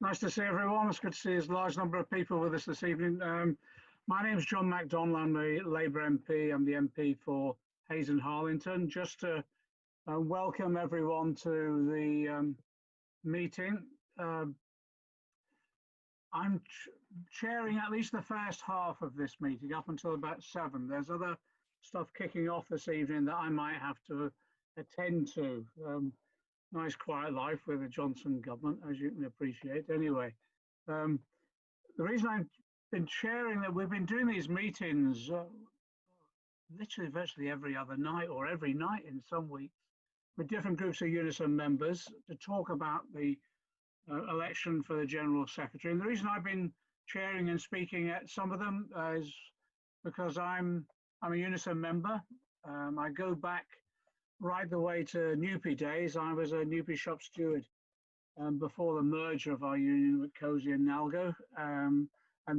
Nice to see everyone. It's good to see a large number of people with us this evening. My name is John McDonnell. I'm the Labour MP. I'm the MP for Hayes and Harlington. Just to welcome everyone to the meeting. I'm chairing at least the first half of this meeting up until about 7. There's other stuff kicking off this evening that I might have to attend to. Nice quiet life with the Johnson government, as you can appreciate. Anyway, the reason I've been chairing that, we've been doing these meetings literally virtually every other night or every night in some weeks with different groups of UNISON members to talk about the election for the General Secretary. And the reason I've been chairing and speaking at some of them is because I'm a UNISON member. I go back right the way to Newpie days. I was a Newpie shop steward before the merger of our union with Cozy and Nalgo, and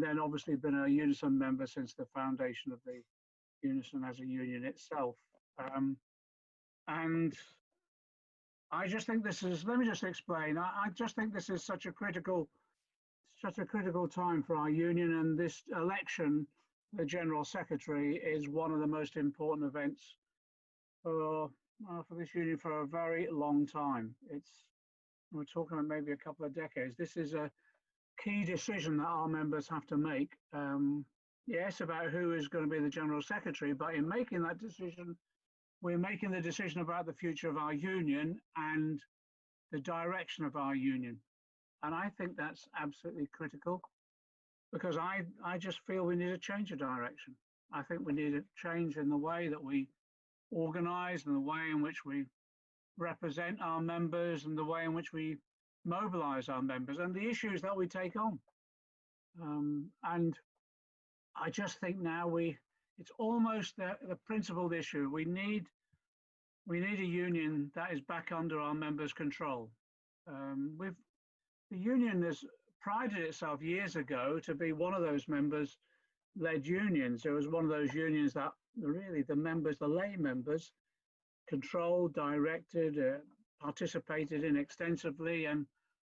then obviously been a UNISON member since the foundation of the UNISON as a union itself. And I just think this is, let me just explain, I just think this is such a critical time for our union, and this election, the General Secretary, is one of the most important events for this union for a very long time. We're talking about maybe a couple of decades. This is a key decision that our members have to make. Yes, about who is going to be the General Secretary, but in making that decision, we're making the decision about the future of our union and the direction of our union. And I think that's absolutely critical, because I just feel we need a change of direction. I think we need a change in the way that we organise and the way in which we represent our members and the way in which we mobilise our members and the issues that we take on. And I just think now it's almost the principled issue. We need a union that is back under our members' control. The union has prided itself years ago to be one of those members-led unions. It was one of those unions that really the members, the lay members, controlled, directed, participated in extensively, and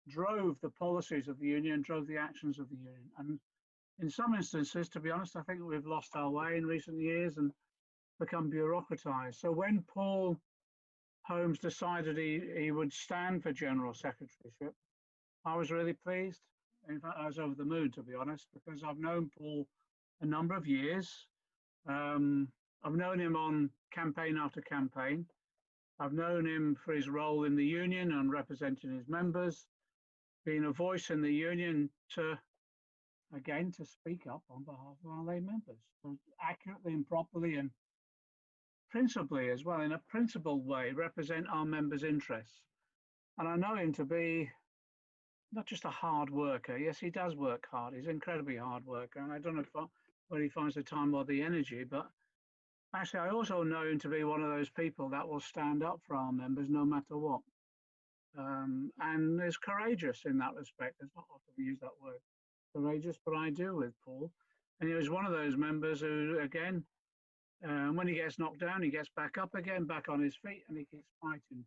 drove the policies of the union, drove the actions of the union. And in some instances, to be honest, I think we've lost our way in recent years and become bureaucratized. So when Paul Holmes decided he would stand for General Secretaryship, I was really pleased. In fact, I was over the moon, to be honest, because I've known Paul a number of years. I've known him on campaign after campaign. I've known him for his role in the union and representing his members, being a voice in the union to speak up on behalf of our lay members, accurately and properly and principally as well, in a principled way, represent our members' interests. And I know him to be not just a hard worker. Yes, he does work hard. He's an incredibly hard worker. And I don't know where he finds the time or the energy, but actually I also know him to be one of those people that will stand up for our members no matter what. And is courageous in that respect. It's not often we use that word, courageous, but I do with Paul. And he was one of those members who, again, when he gets knocked down, he gets back up again, back on his feet, and he keeps fighting.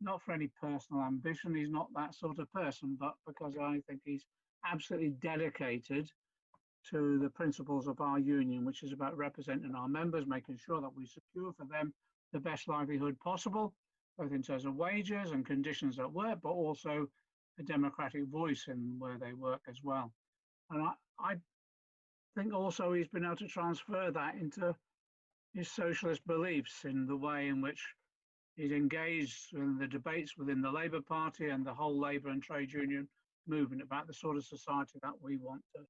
Not for any personal ambition, he's not that sort of person, but because I think he's absolutely dedicated to the principles of our union, which is about representing our members, making sure that we secure for them the best livelihood possible, both in terms of wages and conditions at work, but also a democratic voice in where they work as well. And I think also he's been able to transfer that into his socialist beliefs in the way in which he's engaged in the debates within the Labour Party and the whole Labour and trade union movement about the sort of society that we want to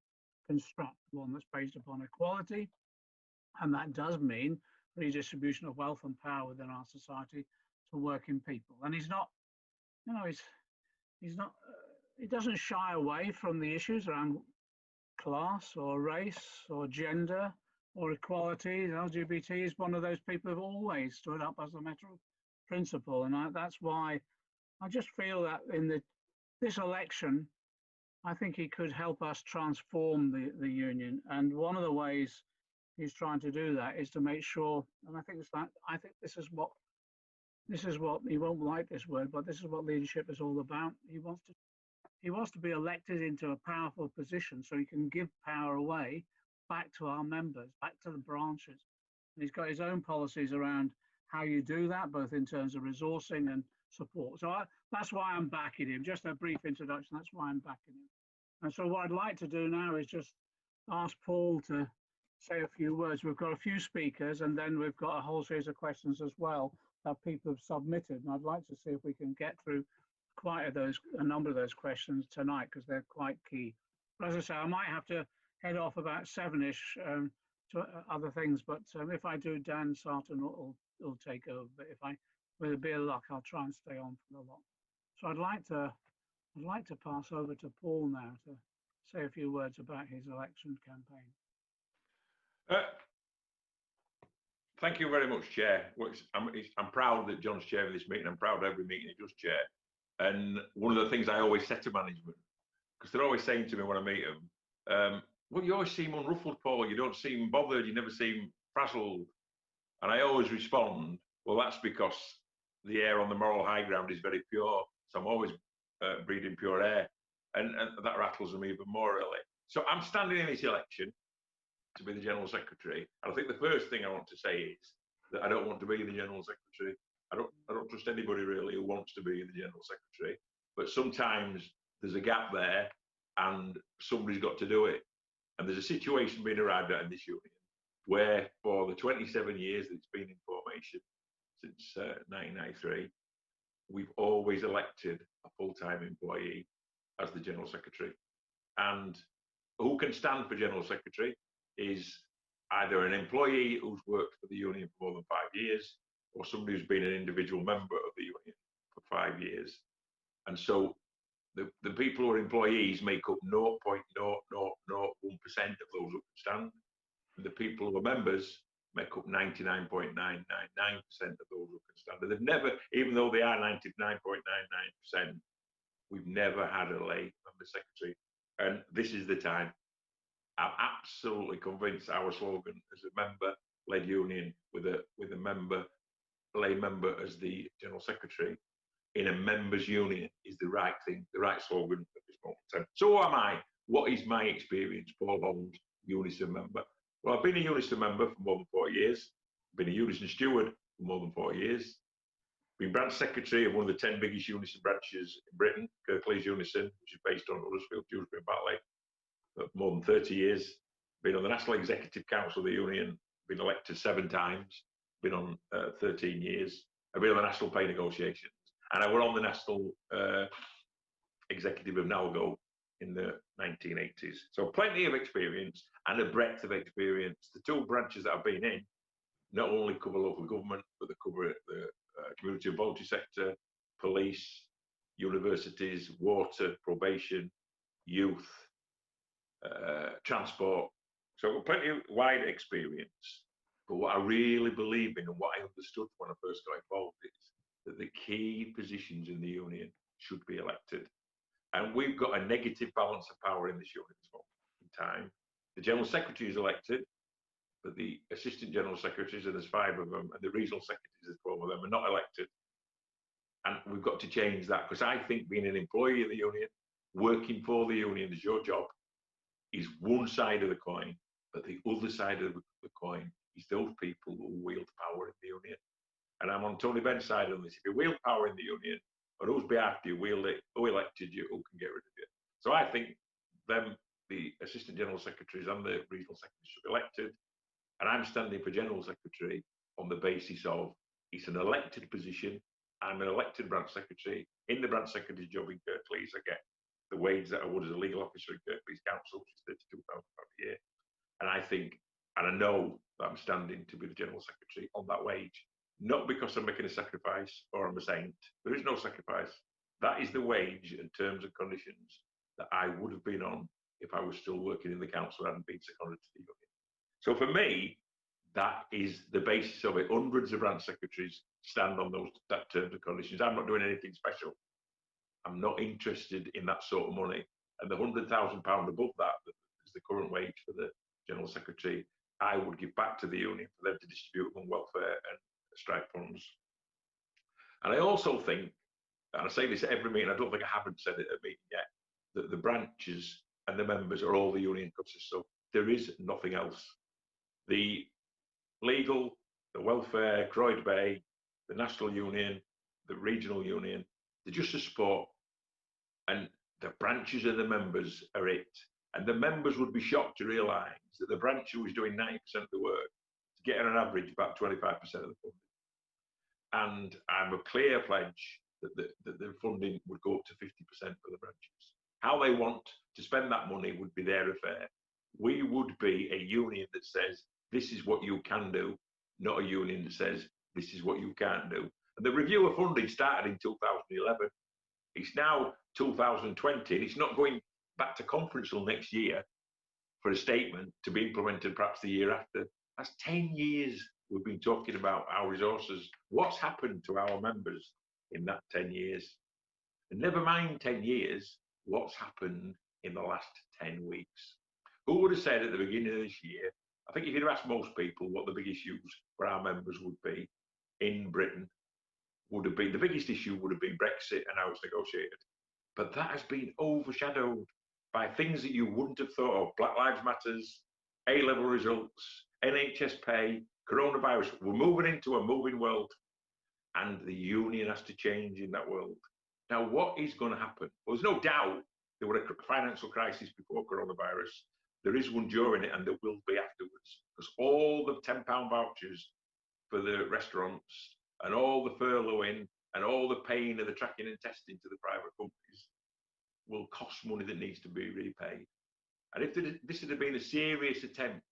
construct, one that's based upon equality. And that does mean redistribution of wealth and power within our society to working people. And he's not, he doesn't shy away from the issues around class or race or gender or equality. LGBT is one of those people who've always stood up as a matter of principle. And that's why I just feel that in this election, I think he could help us transform the union. And one of the ways he's trying to do that is to make sure, and I think this is what, he won't like this word, but this is what leadership is all about. He wants to he wants to be elected into a powerful position so he can give power away back to our members, back to the branches. And he's got his own policies around how you do that, both in terms of resourcing and support. So that's why I'm backing him. Just a brief introduction. That's why I'm backing him. And so what I'd like to do now is just ask Paul to say a few words. We've got a few speakers, and then we've got a whole series of questions as well that people have submitted. And I'd like to see if we can get through a number of those questions tonight, because they're quite key. But as I say, I might have to head off about 7-ish to other things, but if I do, Dan Sarton will take over. But with a bit of luck, I'll try and stay on for the lot. So I'd like to pass over to Paul now to say a few words about his election campaign. Thank you very much, Chair. I'm proud that John's chairing this meeting. I'm proud of every meeting he does chair. And one of the things I always say to management, because they're always saying to me when I meet them, well, you always seem unruffled, Paul. You don't seem bothered. You never seem frazzled. And I always respond, well, that's because the air on the moral high ground is very pure. So I'm always breathing pure air. And that rattles them even more, really. So I'm standing in this election to be the General Secretary. And I think the first thing I want to say is that I don't want to be the General Secretary. I don't trust anybody really who wants to be the General Secretary. But sometimes there's a gap there and somebody's got to do it. And there's a situation being arrived at in this union where for the 27 years that it's been in formation, since 1993, we've always elected a full-time employee as the General Secretary. And who can stand for General Secretary is either an employee who's worked for the union for more than 5 years, or somebody who's been an individual member of the union for 5 years. And so the people who are employees make up 0.0001% of those who can stand. And the people who are members make up 99.999% of those who can stand. And they've never, even though they are 99.99%, we've never had a lay member secretary. And this is the time. I'm absolutely convinced our slogan as a member-led union with a lay member as the General Secretary in a members' union is the right thing, the right slogan at this moment in time. So who am I? What is my experience? Paul Holmes, UNISON member. Well, I've been a UNISON member for more than 40 years. I've been a UNISON steward for more than 40 years. Been branch secretary of one of the 10 biggest UNISON branches in Britain, Kirklees UNISON, which is based on Huddersfield, Dewsbury and Batley, for more than 30 years. Been on the National Executive Council of the Union, been elected 7 times, been on 13 years. I've been on the national pay negotiations, and I were on the national executive of NALGO in the 1980s. So plenty of experience and a breadth of experience. The 2 branches that I've been in not only cover local government, but they cover the community and voluntary sector, police, universities, water, probation, youth, transport. So plenty of wide experience. But what I really believe in and what I understood when I first got involved is that the key positions in the union should be elected. And we've got a negative balance of power in this union at this moment in time. The General Secretary is elected, but the Assistant General Secretaries, and there's 5 of them, and the Regional Secretaries, there's 12 of them, are not elected. And we've got to change that, because I think being an employee of the union, working for the union as your job, is one side of the coin, but the other side of the coin is those people who wield power in the union. And I'm on Tony Benn's side on this. If you wield power in the union, on whose behalf do you wield it, who elected you, who can get rid of you? So I think them, the Assistant General Secretaries and the Regional Secretaries should be elected. And I'm standing for General Secretary on the basis of it's an elected position. I'm an elected branch secretary. In the branch secretary's job in Kirklees, I get the wage that I would as a legal officer in Kirklees Council, which is £32,000 a year. And I think, and I know that I'm standing to be the General Secretary on that wage, not because I'm making a sacrifice or I'm a saint. There is no sacrifice. That is the wage and terms and conditions that I would have been on if I was still working in the council and hadn't been seconded to the union. So for me, that is the basis of it. Hundreds of branch secretaries stand on that terms and conditions. I'm not doing anything special. I'm not interested in that sort of money. And the £100,000 above that is the current wage for the General Secretary, I would give back to the union for them to distribute among welfare and strike funds. And I also think, and I say this at every meeting, I don't think I haven't said it at a meeting yet, that the branches and the members are all the union consists of. There is nothing else. The legal, the welfare, Croyd Bay, the national union, the regional union, they're just a support. And the branches and the members are it. And the members would be shocked to realise that the branch who was doing 90% of the work is getting on average about 25% of the funding. And I'm a clear pledge that the funding would go up to 50% for the branches. How they want to spend that money would be their affair. We would be a union that says, this is what you can do, not a union that says, this is what you can't do. And the review of funding started in 2011. It's now 2020, and it's not going back to conference till next year for a statement to be implemented perhaps the year after. That's 10 years we've been talking about our resources. What's happened to our members in that 10 years? And never mind 10 years, what's happened in the last 10 weeks? Who would have said at the beginning of this year, I think if you'd have asked most people what the big issues for our members would be in Britain, would have been, the biggest issue would have been Brexit and how it's negotiated. But that has been overshadowed by things that you wouldn't have thought of. Black Lives Matters, A-level results, NHS pay, coronavirus. We're moving into a moving world, and the union has to change in that world. Now, what is going to happen? Well, there's no doubt there was a financial crisis before coronavirus. There is one during it, and there will be afterwards, because all the £10 vouchers for the restaurants and all the furloughing and all the paying of the tracking and testing to the private companies will cost money that needs to be repaid. And if this had been a serious attempt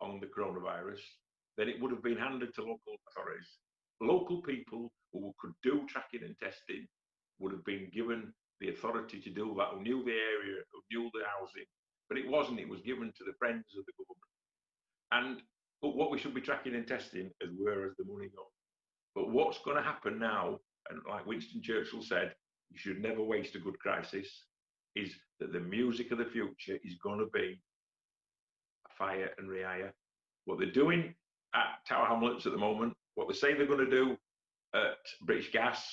on the coronavirus, then it would have been handed to local authorities. Local people who could do tracking and testing would have been given the authority to do that, who knew the area, who knew the housing, but it wasn't. It was given to the friends of the government. But what we should be tracking and testing is where has the money gone. But what's going to happen now, and like Winston Churchill said, you should never waste a good crisis, is that the music of the future is going to be fire and rehire. What they're doing at Tower Hamlets at the moment, what they say they're going to do at British Gas,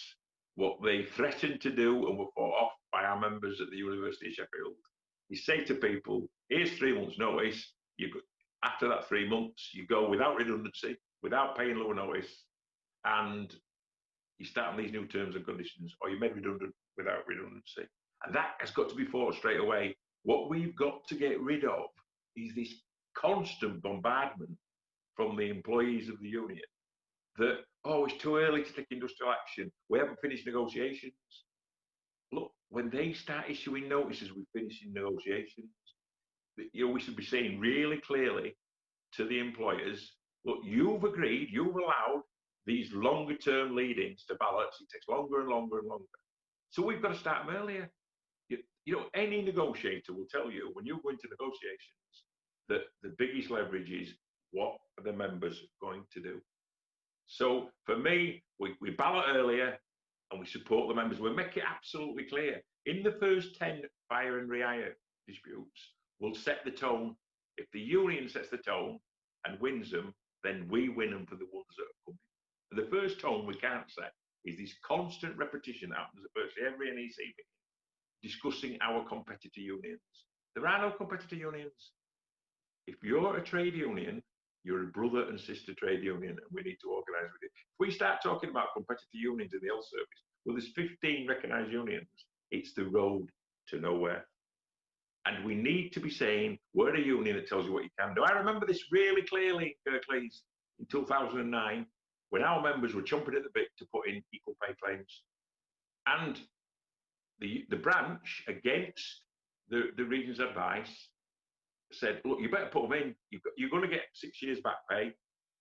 what they threatened to do and were fought off by our members at the University of Sheffield, is say to people, here's 3 months notice, after that 3 months, you go without redundancy, without paying lower notice, and you start on these new terms and conditions, or you're made redundant without redundancy. And that has got to be fought straight away. What we've got to get rid of is this constant bombardment from the employees of the union that, oh, it's too early to take industrial action. We haven't finished negotiations. Look, when they start issuing notices, we're finishing negotiations. We should be saying really clearly to the employers, look, you've agreed, you've allowed these longer term lead-ins to ballots. It takes longer and longer and longer. So we've got to start them earlier. Any negotiator will tell you when you go into negotiations that the biggest leverage is what are the members going to do. So for me, we ballot earlier and we support the members. We'll make it absolutely clear. In the first 10 fire and rehire disputes, we'll set the tone. If the union sets the tone and wins them, then we win them for the ones that are coming. The first tone we can't set is this constant repetition that happens at virtually every NEC meeting, discussing our competitor unions. There are no competitor unions. If you're a trade union, you're a brother and sister trade union, and we need to organise with it. If we start talking about competitor unions in the health service, well, there's 15 recognised unions. It's the road to nowhere. And we need to be saying, we're a union that tells you what you can do. I remember this really clearly, Kirklees, in 2009, when our members were chomping at the bit to put in equal pay claims. And the branch, against the region's advice, said, look, you better put them in. You're going to get 6 years back pay.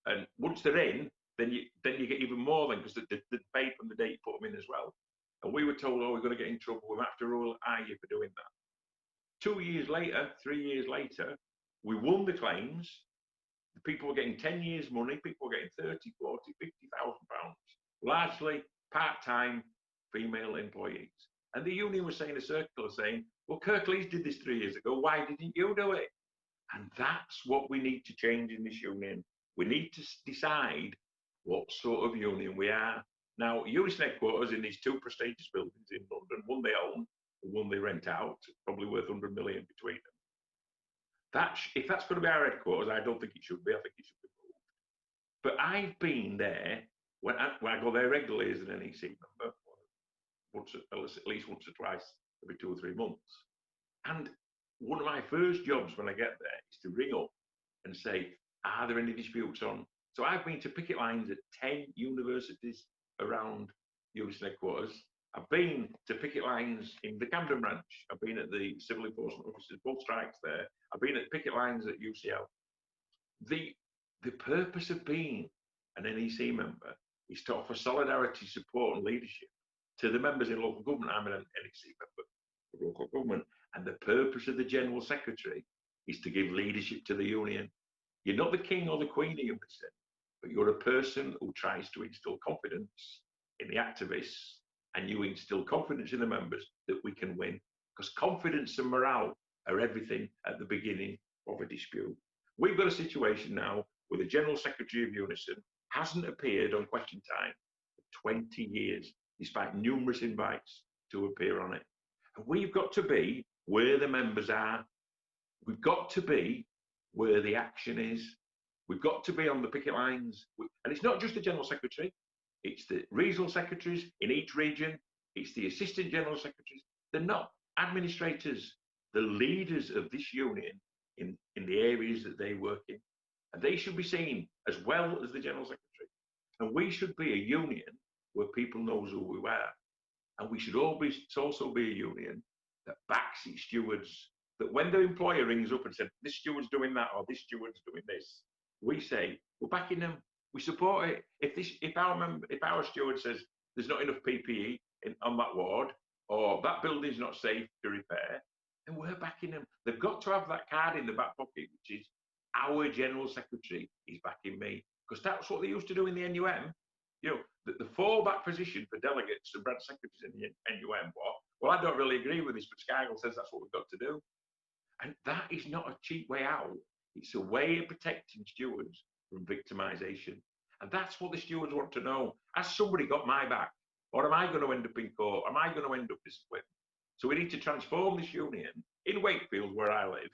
And once they're in, then you get even more then, because the pay from the day you put them in as well. And we were told, oh, we're going to get in trouble. We have to rule you for doing that. 2 years later, 3 years later, we won the claims. The people were getting 10 years money. People were getting 30, 40, 50,000 pounds, largely part-time female employees. And the union was saying, a circular saying, well, Kirklees did this 3 years ago. Why didn't you do it? And that's what we need to change in this union. We need to decide what sort of union we are. Now, UNISON headquarters in these 2 prestigious buildings in London, one they own, and one they rent out, probably worth 100 million between them. If that's going to be our headquarters, I don't think it should be. I think it should be moved. But I've been there when I go there regularly as an NEC member, at least once or twice every 2 or 3 months. And one of my first jobs when I get there is to ring up and say, are there any disputes on? So I've been to picket lines at 10 universities around UNISON headquarters. I've been to picket lines in the Camden branch. I've been at the civil enforcement officers, both strikes there. I've been at picket lines at UCL. The purpose of being an NEC member is to offer solidarity, support and leadership to the members in local government. I'm an NEC member of local government. And the purpose of the General Secretary is to give leadership to the union. You're not the king or the queen of UNISON, but you're a person who tries to instill confidence in the activists, and you instill confidence in the members that we can win. Because confidence and morale are everything at the beginning of a dispute. We've got a situation now where the General Secretary of UNISON hasn't appeared on Question Time for 20 years, despite numerous invites to appear on it. And we've got to be where the members are. We've got to be where the action is. We've got to be on the picket lines. And it's not just the General Secretary, it's the regional secretaries in each region, it's the assistant general secretaries. They're not administrators, the leaders of this union in the areas that they work in. And they should be seen as well as the General Secretary. And we should be a union where people know who we are. And we should also be a union that backs its stewards, that when the employer rings up and says, this steward's doing that or this steward's doing this, we say, we're backing them, we support it. If our steward says there's not enough PPE on that ward, or that building's not safe to repair, then we're backing them. They've got to have that card in the back pocket, which is our General Secretary is backing me. Because that's what they used to do in the NUM. You know, the fallback position for delegates and branch secretaries in the NUM was, well, I don't really agree with this, but Scargill says that's what we've got to do. And that is not a cheap way out. It's a way of protecting stewards from victimisation. And that's what the stewards want to know. Has somebody got my back? Or am I going to end up in court? Am I going to end up disciplined? So we need to transform this union. In Wakefield, where I live,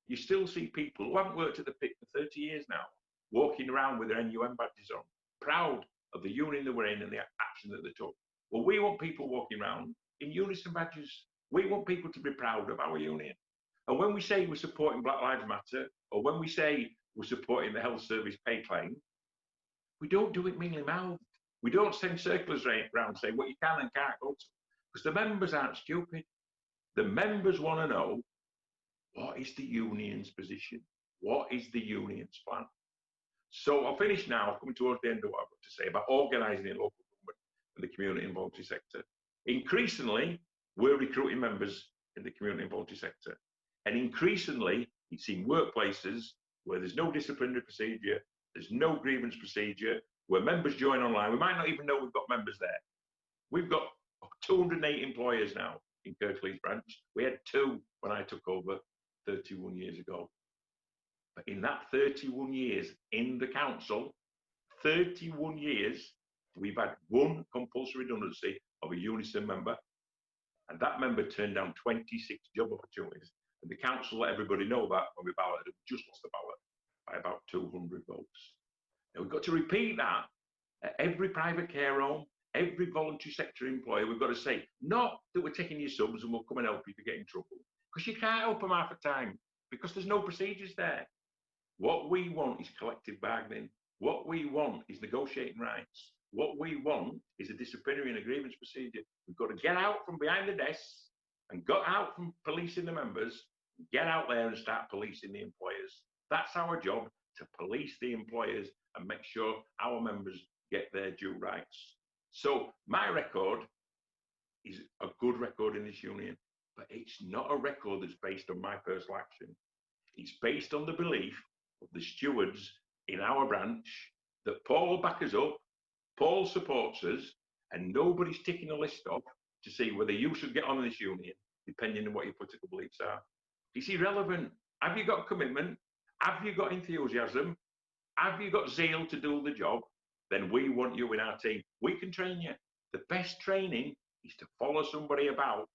you still see people who haven't worked at the pit for 30 years now, walking around with their NUM badges on, proud of the union they were in and the action that they took. Well, we want people walking around in UNISON badges. We want people to be proud of our union. And when we say we're supporting Black Lives Matter, or when we say we're supporting the health service pay claim, we don't do it mealy-mouthed. We don't send circulars around saying what you can and can't go to. Because the members aren't stupid. The members want to know, what is the union's position? What is the union's plan? So I'll finish now, coming towards the end of what I've got to say about organising in local government and the community and voluntary sector. Increasingly, we're recruiting members in the community and voluntary sector. And increasingly, it's in workplaces where there's no disciplinary procedure, there's no grievance procedure, where members join online. We might not even know we've got members there. We've got 208 employers now in Kirklees branch. We had 2 when I took over 31 years ago. But in that 31 years in the council, 31 years, we've had 1 compulsory redundancy of a UNISON member. And that member turned down 26 job opportunities. And the council let everybody know that when we balloted, just lost the ballot by about 200 votes. Now we've got to repeat that at every private care home, every voluntary sector employer. We've got to say, not that we're taking your subs and we'll come and help you if you get in trouble. Because you can't help them half the time, because there's no procedures there. What we want is collective bargaining. What we want is negotiating rights. What we want is a disciplinary and a grievance procedure. We've got to get out from behind the desks and got out from policing the members, get out there and start policing the employers. That's our job, to police the employers and make sure our members get their due rights. So my record is a good record in this union, but it's not a record that's based on my personal action. It's based on the belief of the stewards in our branch that Paul will back us up, Paul supports us, and nobody's ticking a list off to see whether you should get on in this union, depending on what your political beliefs are. It's irrelevant. Have you got commitment? Have you got enthusiasm? Have you got zeal to do the job? Then we want you in our team. We can train you. The best training is to follow somebody about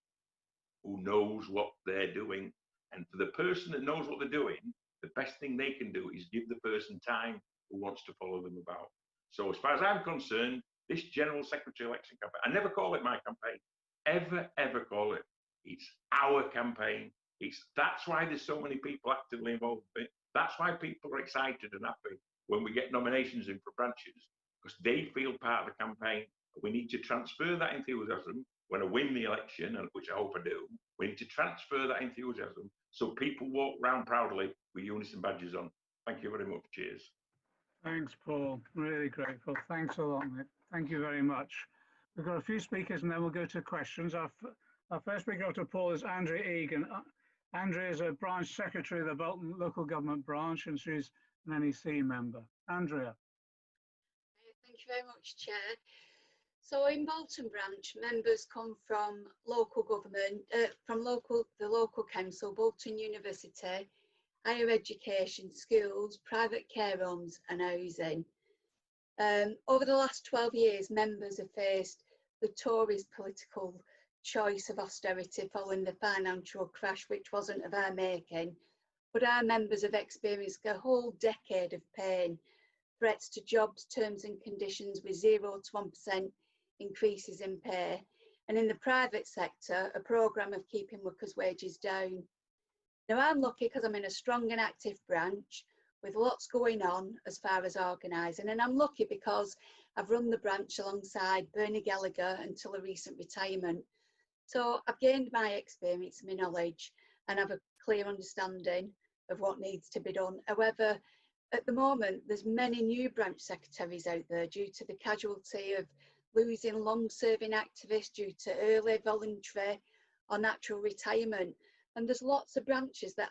who knows what they're doing. And for the person that knows what they're doing, the best thing they can do is give the person time who wants to follow them about. So as far as I'm concerned, this General Secretary election campaign, I never call it my campaign, ever call it. It's our campaign. That's why there's so many people actively involved in it. That's why people are excited and happy when we get nominations in for branches, because they feel part of the campaign. We need to transfer that enthusiasm when I win the election, and which I hope I do. We need to transfer that enthusiasm so people walk around proudly with UNISON badges on. Thank you very much. Cheers. Thanks, Paul. Really grateful. Thanks a lot, mate. Thank you very much. We've got a few speakers and then we'll go to questions. Our first speaker after Paul is Andrea Egan. Andrea is a branch secretary of the Bolton Local Government Branch and she's an NEC member. Andrea. Thank you very much, Chair. So in Bolton Branch, members come from local government, the local council, Bolton University, higher education, schools, private care homes and housing. Over the last 12 years, members have faced the Tories' political choice of austerity following the financial crash, which wasn't of our making, but our members have experienced a whole decade of pain, threats to jobs, terms and conditions with 0 to 1% increases in pay, and in the private sector, a programme of keeping workers' wages down. Now I'm lucky because I'm in a strong and active branch with lots going on as far as organising, and I'm lucky because I've run the branch alongside Bernie Gallagher until a recent retirement. So I've gained my experience and my knowledge and have a clear understanding of what needs to be done. However, at the moment, there's many new branch secretaries out there due to the casualty of losing long-serving activists due to early, voluntary or natural retirement. And there's lots of branches that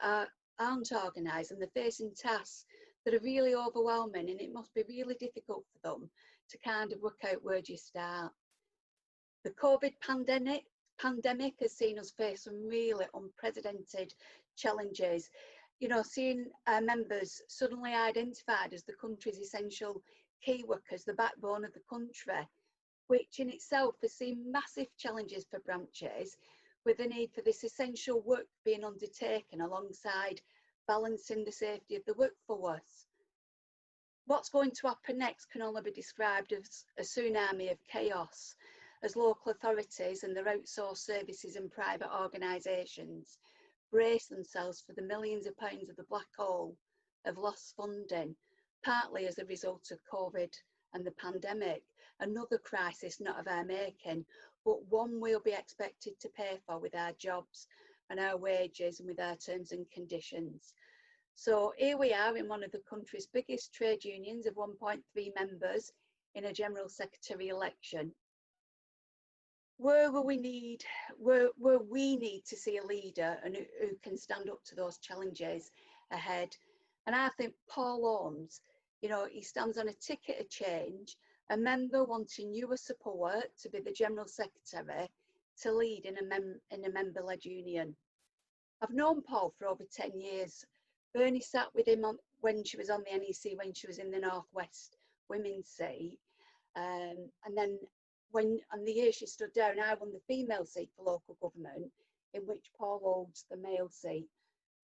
aren't organised and they're facing tasks that are really overwhelming, and it must be really difficult for them to kind of work out where do you start. The COVID pandemic has seen us face some really unprecedented challenges. You know, seeing our members suddenly identified as the country's essential key workers, the backbone of the country, which in itself has seen massive challenges for branches, with the need for this essential work being undertaken alongside balancing the safety of the workforce. What's going to happen next can only be described as a tsunami of chaos, as local authorities and their outsourced services and private organisations brace themselves for the millions of pounds of the black hole of lost funding, partly as a result of COVID and the pandemic, another crisis not of our making, but one we'll be expected to pay for with our jobs and our wages and with our terms and conditions. So here we are in one of the country's biggest trade unions of 1.3 members in a general secretary election. Where we need to see a leader and who can stand up to those challenges ahead. And I think Paul Holmes, you know, he stands on a ticket of change, a member wanting newer support to be the general secretary to lead in a member-led union. I've known Paul for over 10 years. Bernie sat with him when she was on the NEC, when she was in the North West women's seat. And then on the year she stood down, I won the female seat for local government, in which Paul holds the male seat.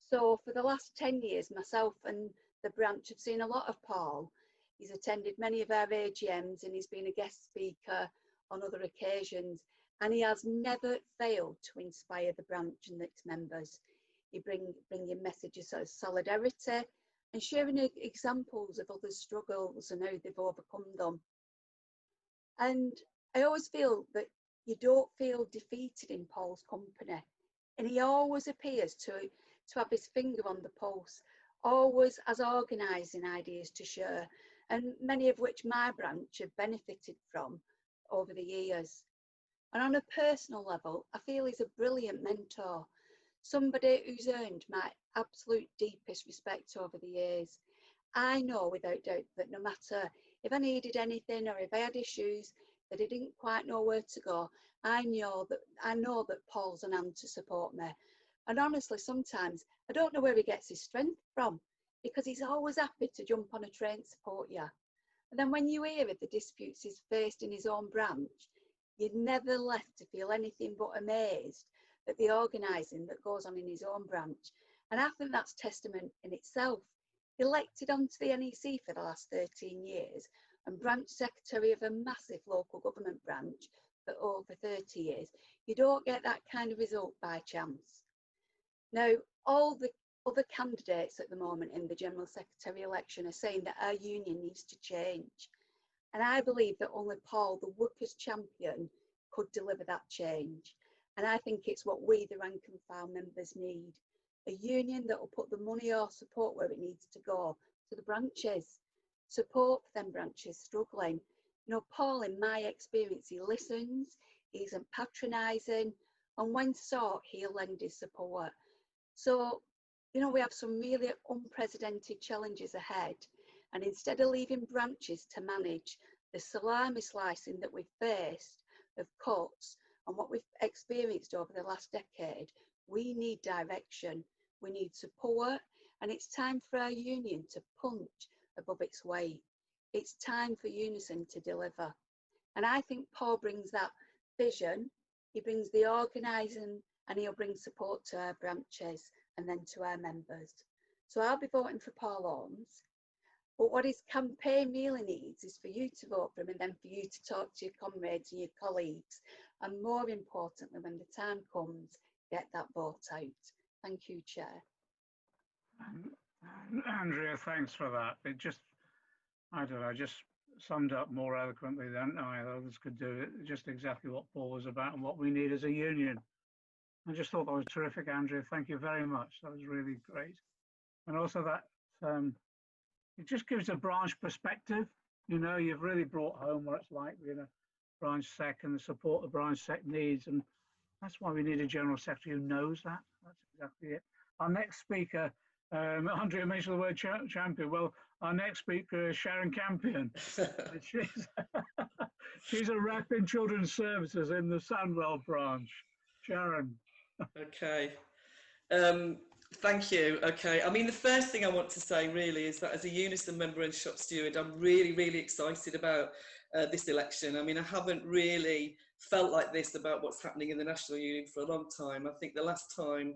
So for the last 10 years, myself and the branch have seen a lot of Paul. He's attended many of our AGMs and he's been a guest speaker on other occasions. And he has never failed to inspire the branch and its members. He bringing messages of solidarity and sharing examples of others' struggles and how they've overcome them. And I always feel that you don't feel defeated in Paul's company. And he always appears to have his finger on the pulse, always has organising ideas to share, and many of which my branch have benefited from over the years. And on a personal level, I feel he's a brilliant mentor, somebody who's earned my absolute deepest respect over the years. I know without doubt that no matter if I needed anything or if I had issues that I didn't quite know where to go, I know that Paul's an hand to support me. And honestly, sometimes I don't know where he gets his strength from, because he's always happy to jump on a train to support you. And then when you hear of the disputes he's faced in his own branch, you'd never left to feel anything but amazed at the organising that goes on in his own branch. And I think that's testament in itself. Elected onto the NEC for the last 13 years and branch secretary of a massive local government branch for over 30 years, you don't get that kind of result by chance. Now, all the other candidates at the moment in the General Secretary election are saying that our union needs to change. And I believe that only Paul, the workers' champion, could deliver that change. And I think it's what we, the rank and file members, need. A union that will put the money or support where it needs to go, to the branches. Support for them branches struggling. You know, Paul, in my experience, he listens, he isn't patronising, and when sought, he'll lend his support. So, you know, we have some really unprecedented challenges ahead. And instead of leaving branches to manage the salami slicing that we've faced of cuts and what we've experienced over the last decade, we need direction, we need support, and it's time for our union to punch above its weight. It's time for UNISON to deliver. And I think Paul brings that vision, he brings the organising, and he'll bring support to our branches and then to our members. So I'll be voting for Paul Holmes. But what his campaign really needs is for you to vote for him and then for you to talk to your comrades and your colleagues. And more importantly, when the time comes, get that vote out. Thank you, Chair. Andrea, thanks for that. It just, I don't know, just summed up more eloquently than others could do it. Just exactly what Paul was about and what we need as a union. I just thought that was terrific, Andrea. Thank you very much. That was really great. And also that it just gives a branch perspective. You know, you've really brought home what it's like being a branch sec and the support the branch sec needs. And that's why we need a general secretary who knows that. That's exactly it. Our next speaker, Andrea mentioned the word champion. Well, our next speaker is Sharon Campion. She's a rep in Children's Services in the Sandwell branch. Sharon. Okay. Thank you. Okay. I mean, the first thing I want to say really is that as a UNISON member and shop steward, I'm really, really excited about this election. I mean, I haven't really felt like this about what's happening in the National Union for a long time. I think the last time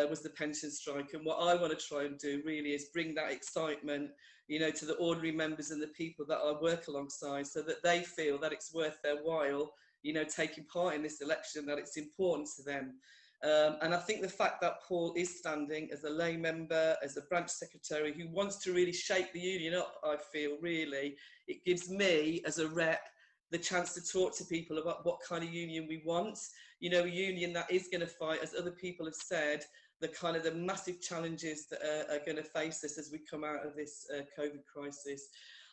was the pension strike, and what I want to try and do really is bring that excitement, you know, to the ordinary members and the people that I work alongside, so that they feel that it's worth their while, you know, taking part in this election, that it's important to them. And I think the fact that Paul is standing as a lay member, as a branch secretary who wants to really shake the union up, I feel really, it gives me as a rep the chance to talk to people about what kind of union we want. You know, a union that is going to fight, as other people have said, the massive challenges that are going to face us as we come out of this COVID crisis.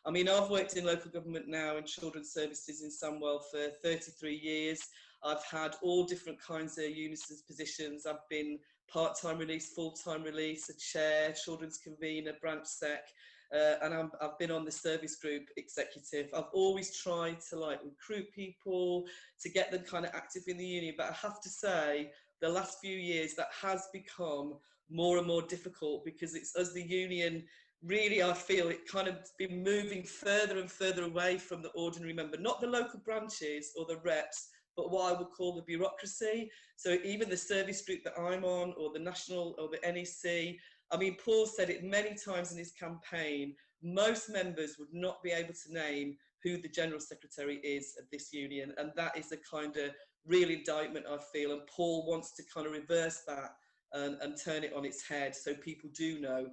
I mean, I've worked in local government now in children's services in Sandwell for 33 years. I've had all different kinds of UNISON positions. I've been part-time release, full-time release, a chair, children's convener, branch sec, and I've been on the service group executive. I've always tried to like recruit people, to get them kind of active in the union, but I have to say, the last few years that has become more and more difficult, because it's as the union, really I feel it kind of been moving further and further away from the ordinary member, not the local branches or the reps, but what I would call the bureaucracy. So even the service group that I'm on, or the national or the NEC, I mean, Paul said it many times in his campaign, most members would not be able to name who the General Secretary is of this union. And that is the kind of real indictment I feel. And Paul wants to kind of reverse that and turn it on its head so people do know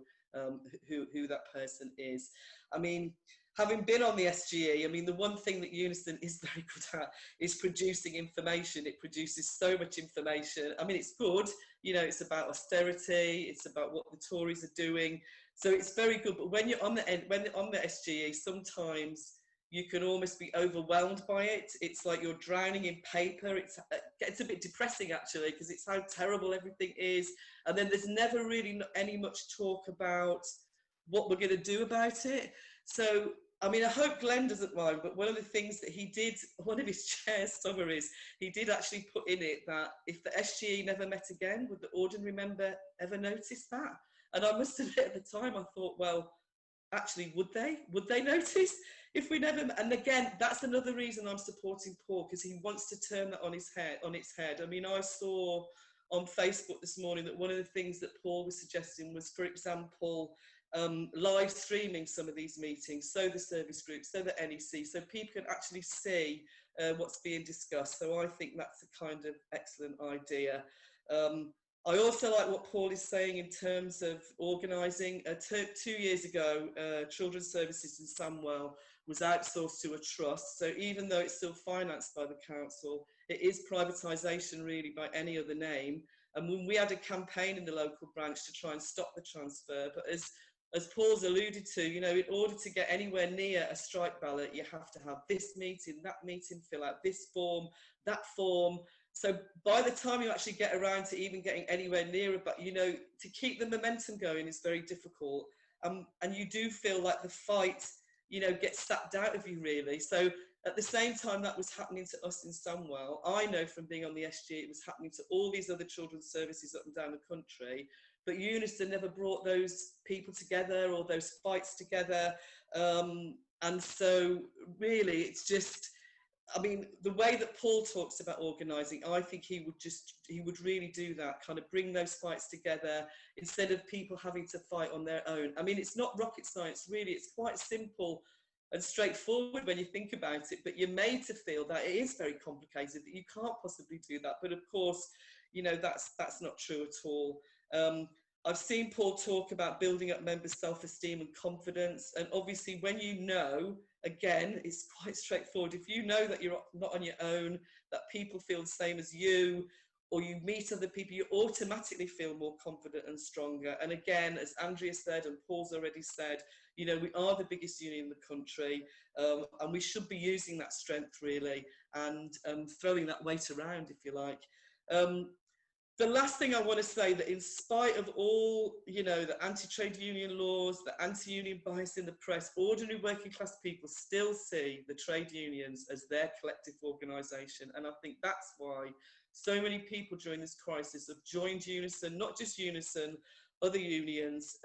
who that person is. I mean, having been on the SGE, I mean, the one thing that UNISON is very good at is producing information. It produces so much information. I mean, it's good, you know, it's about austerity, it's about what the Tories are doing. So it's very good. But when you're on the SGE, sometimes you can almost be overwhelmed by it. It's like you're drowning in paper. It's a bit depressing, actually, because it's how terrible everything is. And then there's never really any much talk about what we're going to do about it. So, I mean, I hope Glenn doesn't mind, but one of the things that he did, one of his chair summaries, he did actually put in it that if the SGE never met again, would the ordinary member ever notice that? And I must admit at the time, I thought, well, actually, would they? Would they notice if we never? And again, that's another reason I'm supporting Paul, because he wants to turn that on its head. I mean, I saw on Facebook this morning that one of the things that Paul was suggesting was, for example, live streaming some of these meetings, so the service groups, so the NEC, so people can actually see what's being discussed. So I think that's a kind of excellent idea. I also like what Paul is saying in terms of organising. 2 years ago, Children's Services in Samwell was outsourced to a trust. So even though it's still financed by the council, it is privatisation really by any other name. And when we had a campaign in the local branch to try and stop the transfer, but as Paul's alluded to, you know, in order to get anywhere near a strike ballot, you have to have this meeting, that meeting, fill out this form, that form. So by the time you actually get around to even getting anywhere near it, but you know, to keep the momentum going is very difficult. And you do feel like the fight, you know, gets sapped out of you really. So at the same time that was happening to us in Samwell, I know from being on the SG, it was happening to all these other children's services up and down the country. But UNISON never brought those people together or those fights together. And so really it's just, I mean, the way that Paul talks about organising, I think he would really do that, kind of bring those fights together instead of people having to fight on their own. I mean, it's not rocket science, really. It's quite simple and straightforward when you think about it, but you're made to feel that it is very complicated, that you can't possibly do that. But of course, you know, that's not true at all. I've seen Paul talk about building up members' self-esteem and confidence. And obviously when you know, again, it's quite straightforward. If you know that you're not on your own, that people feel the same as you, or you meet other people, you automatically feel more confident and stronger. And again, as Andrea said, and Paul's already said, you know, we are the biggest union in the country, and we should be using that strength really, and throwing that weight around, if you like. The last thing I want to say, that in spite of all, you know, the anti-trade union laws, the anti-union bias in the press, ordinary working class people still see the trade unions as their collective organisation. And I think that's why so many people during this crisis have joined UNISON, not just UNISON, other unions,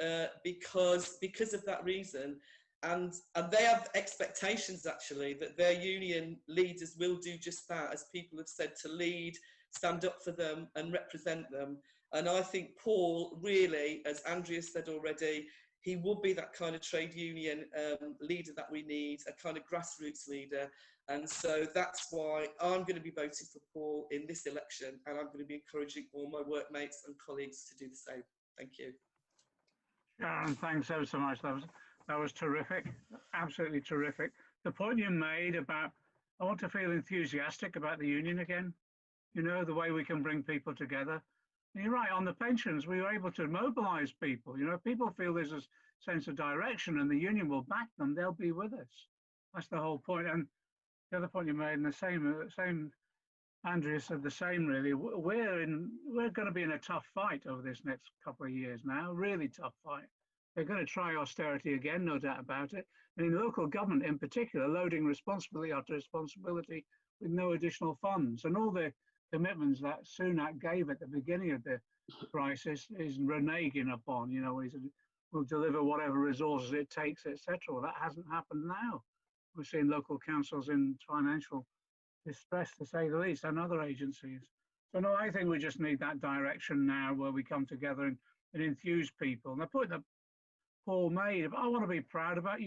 because of that reason. And they have expectations actually that their union leaders will do just that, as people have said, to lead, stand up for them and represent them. And I think Paul really, as Andrea said already, he would be that kind of trade union leader that we need, a kind of grassroots leader. And so that's why I'm going to be voting for Paul in this election, and I'm going to be encouraging all my workmates and colleagues to do the same. Thank you. Sharon, thanks ever so much. That was terrific, absolutely terrific. The point you made about, I want to feel enthusiastic about the union again. You know, the way we can bring people together. And you're right, on the pensions, we were able to mobilise people. You know, people feel there's a sense of direction and the union will back them, they'll be with us. That's the whole point. And the other point you made, and the same Andrea said the same really, we're going to be in a tough fight over this next couple of years now, really tough fight. They're going to try austerity again, no doubt about it. And in local government in particular, loading responsibility after responsibility with no additional funds. And all the commitments that Sunak gave at the beginning of the crisis is reneging upon. You know, he said, we'll deliver whatever resources it takes, etc. Well, that hasn't happened now. We're seeing local councils in financial distress, to say the least, and other agencies. So no, I think we just need that direction now where we come together and enthuse people. And the point that Paul made, I want to be proud about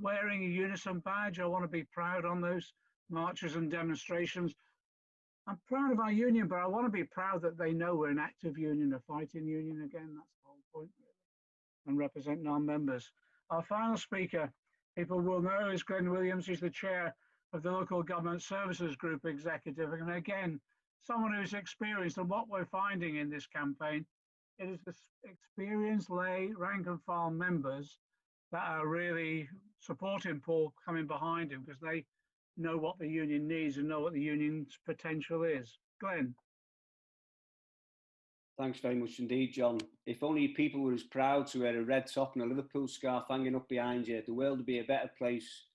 wearing a UNISON badge. I want to be proud on those marches and demonstrations. I'm proud of our union, but I want to be proud that they know we're an active union, a fighting union again. That's the whole point, really, and representing our members. Our final speaker, people will know, is Glenn Williams. He's the chair of the Local Government Services Group Executive. And again, someone who's experienced, and what we're finding in this campaign, it is the experienced lay rank and file members that are really supporting Paul, coming behind him, because they know what the union needs and know what the union's potential is. Glenn. Thanks very much indeed, John. If only people were as proud to wear a red top and a Liverpool scarf hanging up behind you, the world would be a better place.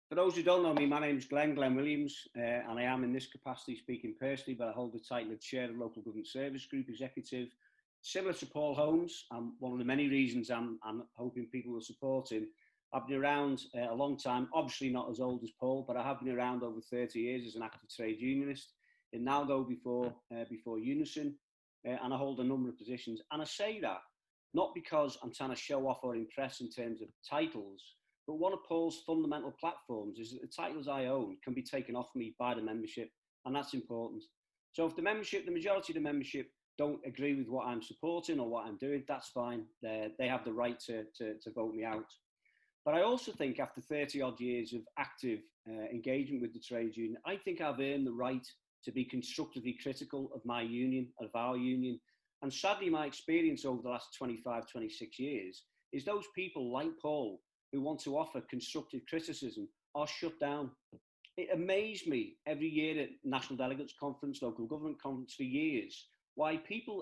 For those who don't know me, my name is Glenn Williams, and I am in this capacity speaking personally, but I hold the title of Chair of Local Government Service Group Executive. Similar to Paul Holmes, and one of the many reasons I'm hoping people will support him, I've been around a long time, obviously not as old as Paul, but I have been around over 30 years as an active trade unionist. and now go before UNISON, and I hold a number of positions. And I say that not because I'm trying to show off or impress in terms of titles, but one of Paul's fundamental platforms is that the titles I own can be taken off me by the membership, and that's important. So if the majority of the membership don't agree with what I'm supporting or what I'm doing, that's fine. They have the right to vote me out. But I also think after 30 odd years of active engagement with the trade union, I think I've earned the right to be constructively critical of my union, of our union. And sadly, my experience over the last 25, 26 years is those people like Paul who want to offer constructive criticism are shut down. It amazed me every year at National Delegates Conference, Local Government Conference for years, why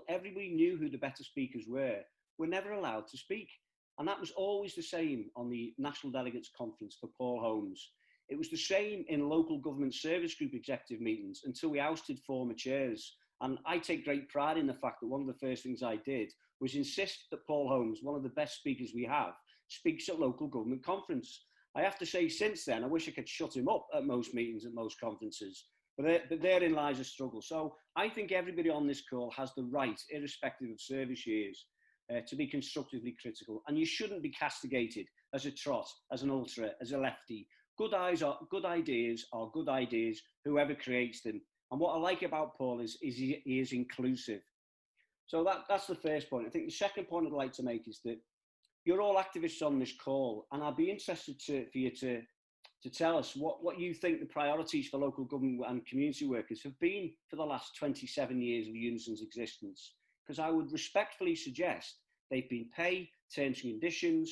everybody knew who the better speakers were never allowed to speak. And that was always the same on the National Delegates Conference for Paul Holmes. It was the same in local government service group executive meetings until we ousted former chairs. And I take great pride in the fact that one of the first things I did was insist that Paul Holmes, one of the best speakers we have, speaks at local government conference. I have to say, since then, I wish I could shut him up at most meetings, at most conferences. But therein lies a struggle. So I think everybody on this call has the right, irrespective of service years, to be constructively critical. And you shouldn't be castigated as a trot, as an ultra, as a lefty. Good ideas are good ideas, whoever creates them. And what I like about Paul is he is inclusive. So that's the first point. I think the second point I'd like to make is that you're all activists on this call, and I'd be interested for you to tell us what you think the priorities for local government and community workers have been for the last 27 years of UNISON's existence. Because I would respectfully suggest they've been pay, terms and conditions,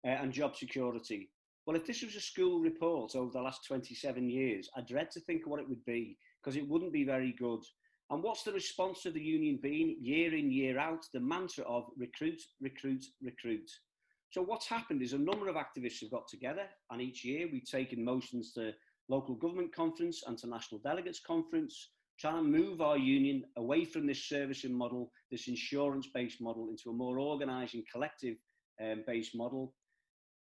and job security. Well, if this was a school report over the last 27 years, I dread to think what it would be, because it wouldn't be very good. And what's the response of the union been year in, year out? The mantra of recruit, recruit, recruit. So what's happened is a number of activists have got together, and each year we've taken motions to local government conference and to national delegates conference, trying to move our union away from this servicing model, this insurance-based model, into a more organised and collective-based model.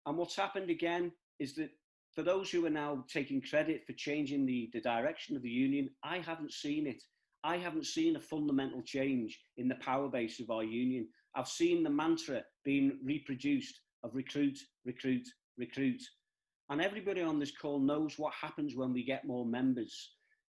And what's happened again is that for those who are now taking credit for changing the direction of the union, I haven't seen it. I haven't seen a fundamental change in the power base of our union. I've seen the mantra being reproduced of recruit, recruit, recruit. And everybody on this call knows what happens when we get more members.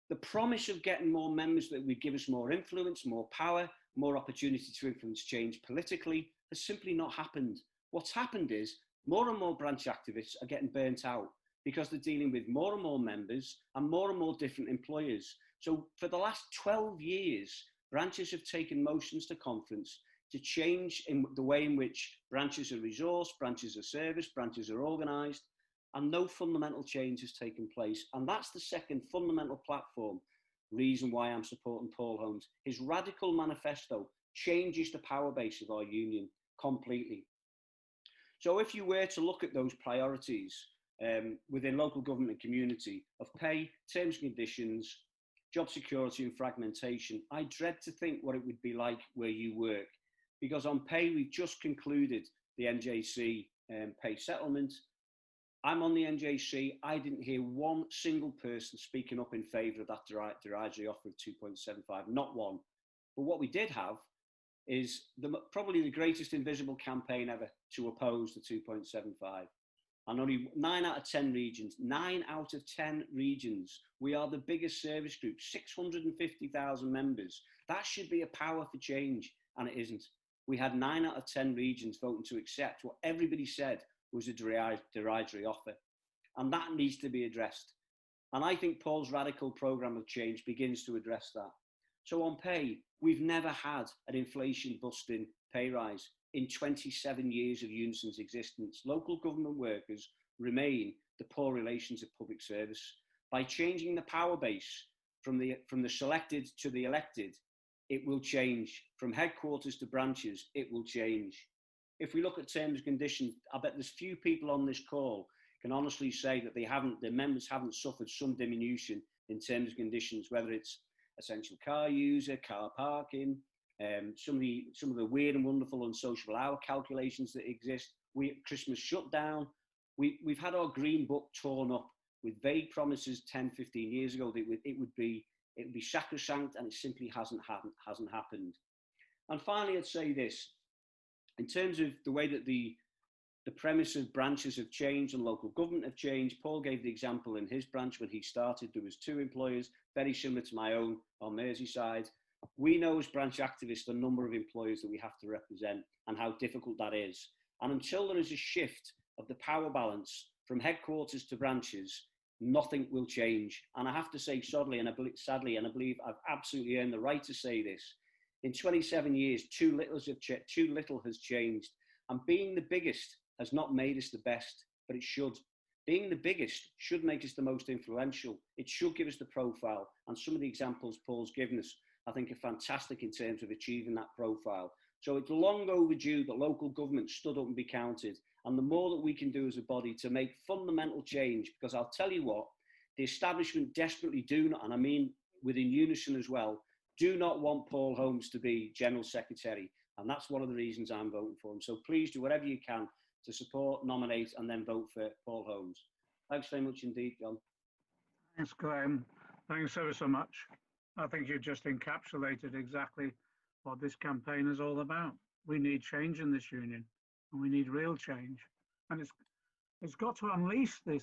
The promise of getting more members that would give us more influence, more power, more opportunity to influence change politically has simply not happened. What's happened is more and more branch activists are getting burnt out because they're dealing with more and more members and more different employers. So for the last 12 years, branches have taken motions to conference to change in the way in which branches are resourced, branches are serviced, branches are organised, and no fundamental change has taken place. And that's the second fundamental platform reason why I'm supporting Paul Holmes. His radical manifesto changes the power base of our union completely. So if you were to look at those priorities within local government and community of pay, terms and conditions, job security and fragmentation, I dread to think what it would be like where you work. Because on pay, we've just concluded the NJC pay settlement. I'm on the NJC. I didn't hear one single person speaking up in favour of that derisory offer of 2.75, not one. But what we did have is probably the greatest invisible campaign ever to oppose the 2.75. And only 9 out of 10 regions, 9 out of 10 regions, we are the biggest service group, 650,000 members. That should be a power for change, and it isn't. We had 9 out of 10 regions voting to accept what everybody said was a derisory offer. And that needs to be addressed. And I think Paul's radical programme of change begins to address that. So on pay, we've never had an inflation-busting pay rise in 27 years of UNISON's existence. Local government workers remain the poor relations of public service. By changing the power base from the selected to the elected, it will change. From headquarters to branches, it will change. If we look at terms and conditions, I bet there's few people on this call can honestly say that their members haven't suffered some diminution in terms and conditions, whether it's essential car user, car parking, some of the weird and wonderful unsociable hour calculations that exist. Christmas shutdown. We've had our green book torn up with vague promises 10, 15 years ago that it would be it would be sacrosanct, and it simply hasn't happened. And finally, I'd say this, in terms of the way that the premise of branches have changed and local government have changed. Paul gave the example in his branch when he started, there was 2 employers, very similar to my own on Merseyside. We know as branch activists the number of employers that we have to represent and how difficult that is. And until there is a shift of the power balance from headquarters to branches, nothing will change. And I have to say, sadly, and I believe I've absolutely earned the right to say this, in 27 years, too little has changed. And being the biggest has not made us the best, but it should. Being the biggest should make us the most influential. It should give us the profile. And some of the examples Paul's given us, I think, are fantastic in terms of achieving that profile. So it's long overdue that local government stood up and be counted. And the more that we can do as a body to make fundamental change, because I'll tell you what, the establishment desperately do not, and I mean within UNISON as well, do not want Paul Holmes to be General Secretary. And that's one of the reasons I'm voting for him. So please do whatever you can to support, nominate, and then vote for Paul Holmes. Thanks very much indeed, John. Thanks, Glenn. Thanks ever so much. I think you just encapsulated exactly what this campaign is all about. We need change in this union, and we need real change. And it's got to unleash the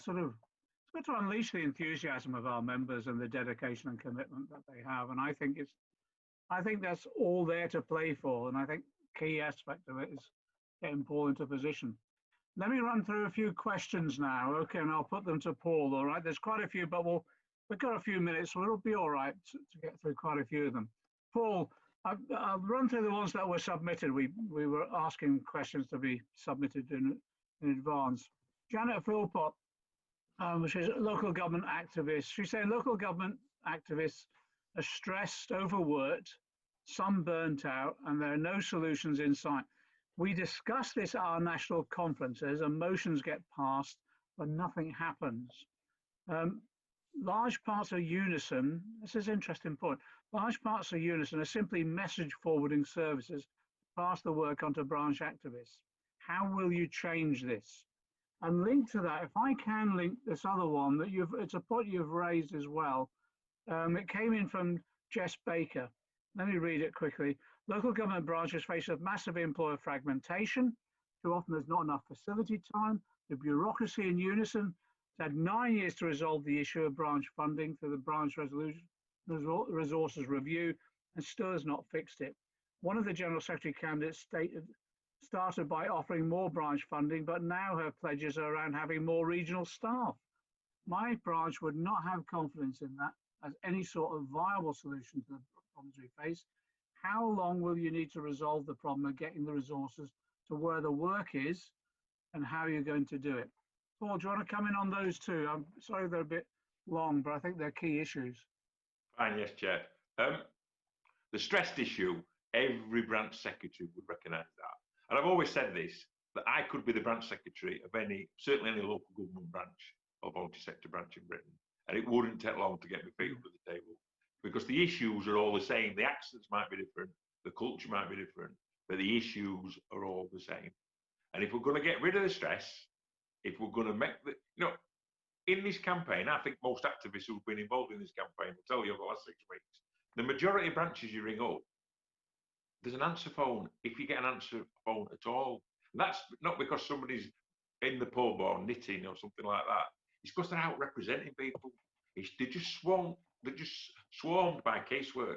enthusiasm of our members and the dedication and commitment that they have. And I think that's all there to play for. And I think key aspect of it is getting Paul into position. Let me run through a few questions now, okay, and I'll put them to Paul, all right? There's quite a few, but we've got a few minutes, so it'll be all right to get through quite a few of them. Paul, I'll run through the ones that were submitted. We were asking questions to be submitted in advance. Janet Philpott, she's a local government activist. She's saying local government activists are stressed, overworked, some burnt out, and there are no solutions in sight. We discuss this at our national conferences and motions get passed, but nothing happens. Large parts of UNISON, this is an interesting point, large parts of UNISON are simply message forwarding services to pass the work onto branch activists. How will you change this? And linked to that, if I can link this other one, that it's a point you've raised as well. It came in from Jess Baker. Let me read it quickly. Local government branches face a massive employer fragmentation. Too often there's not enough facility time. The bureaucracy in UNISON has had 9 years to resolve the issue of branch funding through the branch resources review and still has not fixed it. One of the General Secretary candidates started by offering more branch funding, but now her pledges are around having more regional staff. My branch would not have confidence in that as any sort of viable solution to the problems we face. How long will you need to resolve the problem of getting the resources to where the work is, and how you're going to do it? Paul, do you want to come in on those two? I'm sorry they're a bit long, but I think they're key issues. Fine, yes, Chair. The stressed issue, every branch secretary would recognise that. And I've always said this, that I could be the branch secretary of certainly any local government branch or voluntary sector branch in Britain, and it wouldn't take long to get my feet under the table, because the issues are all the same. The accents might be different, the culture might be different, but the issues are all the same. And if we're going to get rid of the stress, if we're going to make in this campaign, I think most activists who've been involved in this campaign will tell you over the last 6 weeks, the majority of branches you ring up, there's an answer phone, if you get an answer phone at all. And that's not because somebody's in the pub or knitting or something like that. It's because they're out representing people. They're just swarmed by casework.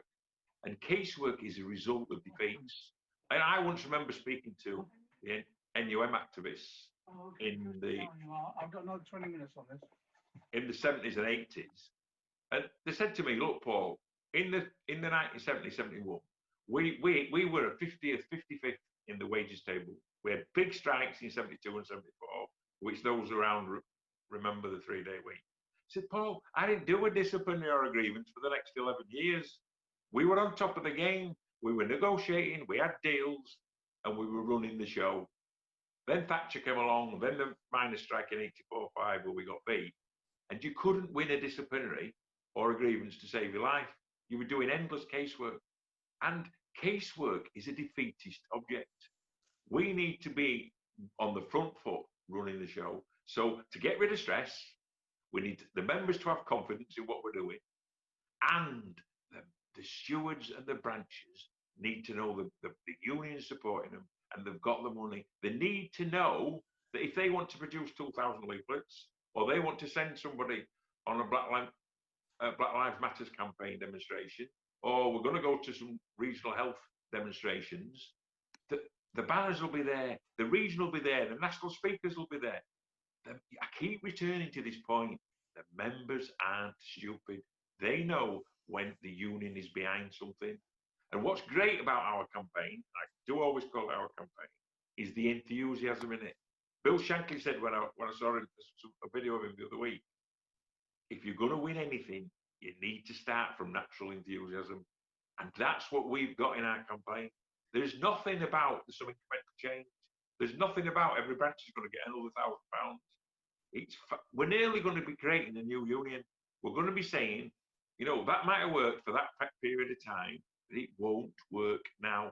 And casework is a result of defeats. And I once remember speaking to the NUM activists in the... I've got another 20 minutes on this. In the 70s and 80s. And they said to me, look, Paul, in the 1970, 71, we were at 50th, 55th in the wages table. We had big strikes in 72 and 74, which those around remember the 3-day week. I said, Paul, I didn't do a disciplinary or a grievance for the next 11 years. We were on top of the game. We were negotiating, we had deals, and we were running the show. Then Thatcher came along, then the miners' strike in 84-5 where we got beat. And you couldn't win a disciplinary or a grievance to save your life. You were doing endless casework. And casework is a defeatist object. We need to be on the front foot running the show. So to get rid of stress, we need the members to have confidence in what we're doing. And the stewards and the branches need to know the union supporting them, and they've got the money. They need to know that if they want to produce 2,000 leaflets, or they want to send somebody on a Black Lives Matters campaign demonstration, or we're going to go to some regional health demonstrations, the banners will be there, the region will be there, the national speakers will be there. I keep returning to this point. The members aren't stupid. They know when the union is behind something. And what's great about our campaign, I do always call it our campaign, is the enthusiasm in it. Bill Shankly said when I saw a video of him the other week, if you're going to win anything, you need to start from natural enthusiasm. And that's what we've got in our campaign. There's nothing about some incremental change. There's nothing about every branch is going to get another £1,000. We're nearly going to be creating a new union. We're going to be saying, you know, that might have worked for that period of time, but it won't work now.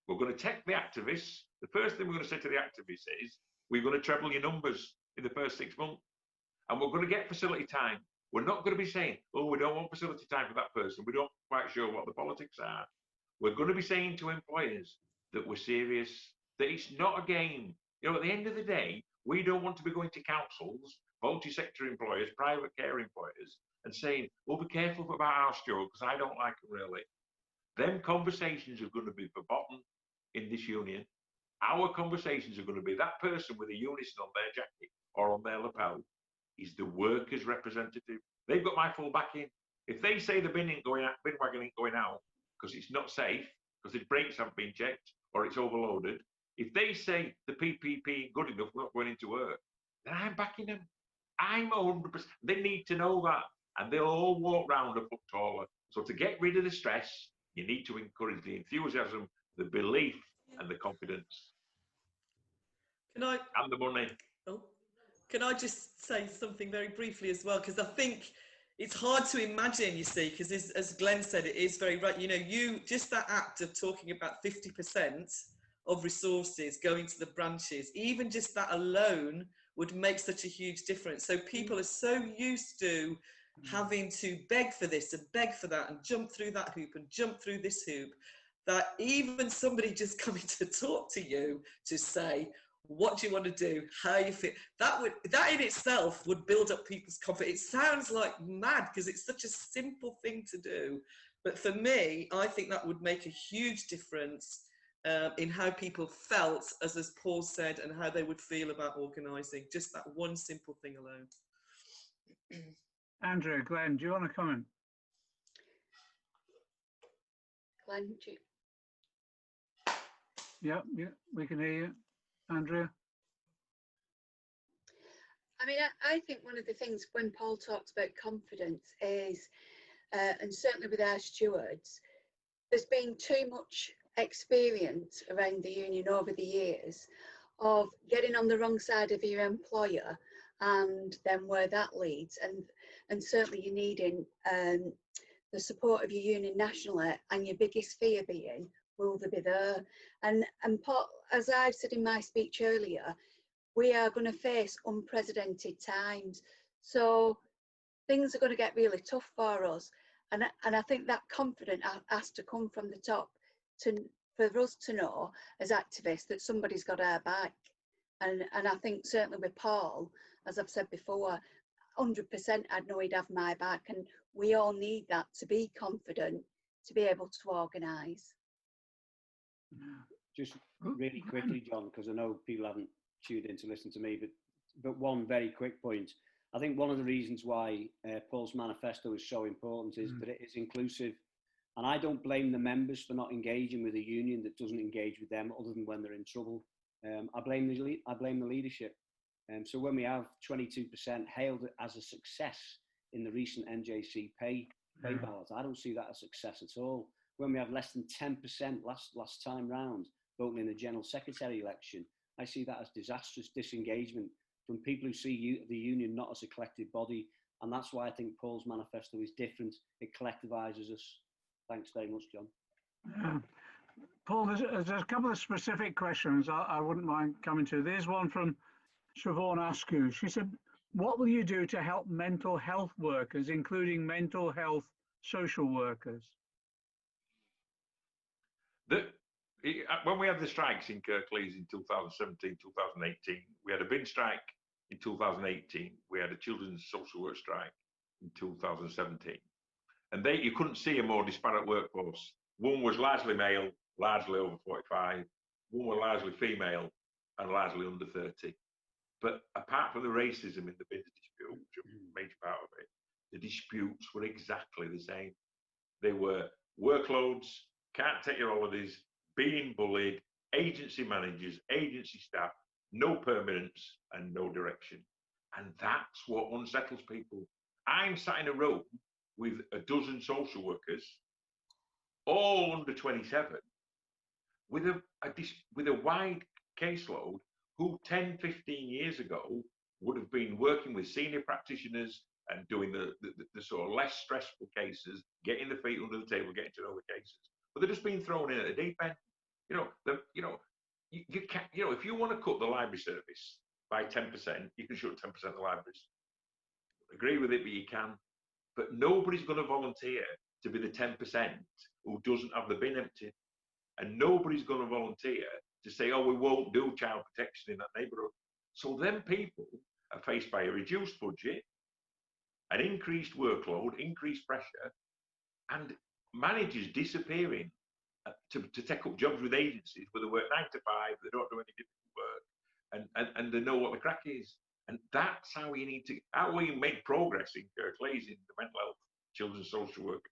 We're going to take the activists. The first thing we're going to say to the activists is, we're going to treble your numbers in the first 6 months. And we're going to get facility time. We're not going to be saying, oh, we don't want facility time for that person. We don't quite sure what the politics are. We're going to be saying to employers that we're serious, that it's not a game. You know, at the end of the day, we don't want to be going to councils, multi-sector employers, private care employers, and saying, well, be careful about our steward, because I don't like them really. Them conversations are going to be forgotten in this union. Our conversations are going to be that person with a UNISON on their jacket or on their lapel is the workers' representative. They've got my full backing. If they say the bin wagon ain't going out because it's not safe, because the brakes haven't been checked or it's overloaded, if they say the PPP ain't good enough, we're not going into work, then I'm backing them. I'm 100%. They need to know that, and they'll all walk round a foot taller. So to get rid of the stress, you need to encourage the enthusiasm, the belief, and the confidence. And the money. Oh, can I just say something very briefly as well? Because I think it's hard to imagine, you see, because as Glenn said, it is very right. You know, just that act of talking about 50% of resources going to the branches, even just that alone would make such a huge difference. So people are so used to having to beg for this and beg for that and jump through that hoop and jump through this hoop, that even somebody just coming to talk to you to say, what do you want to do, how you feel, that in itself would build up people's confidence. It sounds like mad because it's such a simple thing to do, but for me, I think that would make a huge difference in how people felt, as Paul said, and how they would feel about organising. Just that one simple thing alone. Andrew, Glenn, do you want to comment? Glenn, do you? Yeah, we can hear you. Andrea? I mean, I think one of the things when Paul talks about confidence is, and certainly with our stewards, there's been too much experience around the union over the years of getting on the wrong side of your employer and then where that leads. And certainly you're needing the support of your union nationally, and your biggest fear being, will they be there? And Paul, as I've said in my speech earlier, we are going to face unprecedented times. So things are going to get really tough for us. And I think that confidence has to come from the top for us to know as activists that somebody's got our back. And I think certainly with Paul, as I've said before, 100% I'd know he'd have my back. And we all need that to be confident, to be able to organise. Just really quickly, John, because I know people haven't tuned in to listen to me, but one very quick point. I think one of the reasons why Paul's manifesto is so important is that it is inclusive. And I don't blame the members for not engaging with a union that doesn't engage with them other than when they're in trouble. I blame the leadership. So when we have 22% hailed as a success in the recent NJC pay ballot, I don't see that as a success at all. When we have less than 10% last time round voting in the General Secretary election, I see that as disastrous disengagement from people who see the union not as a collective body. And that's why I think Paul's manifesto is different. It collectivises us. Thanks very much, John. Paul, there's a couple of specific questions I wouldn't mind coming to. There's one from Siobhan Askew. She said, what will you do to help mental health workers, including mental health social workers? When we had the strikes in Kirklees in 2017, 2018, we had a bin strike in 2018. We had a children's social work strike in 2017. And you couldn't see a more disparate workforce. One was largely male, largely over 45. One was largely female and largely under 30. But apart from the racism in the bin dispute, which was a major part of it, the disputes were exactly the same. They were workloads, can't take your holidays, being bullied, agency managers, agency staff, no permanence and no direction. And that's what unsettles people. I'm sat in a room with a dozen social workers, all under 27, with a wide caseload who 10, 15 years ago would have been working with senior practitioners and doing the sort of less stressful cases, getting the feet under the table, getting to know the cases. But they're just being thrown in at the deep end. You can't, if you want to cut the library service by 10%, you can shut 10% of the libraries. Agree with it, but you can. But nobody's going to volunteer to be the 10% who doesn't have the bin emptied. And nobody's going to volunteer to say, oh, we won't do child protection in that neighbourhood. So then people are faced by a reduced budget, an increased workload, increased pressure, and managers disappearing to take up jobs with agencies where they work 9 to 5, they don't do any difficult work, and they know what the crack is. And that's how we made progress in Kirklees in the mental health, children's social work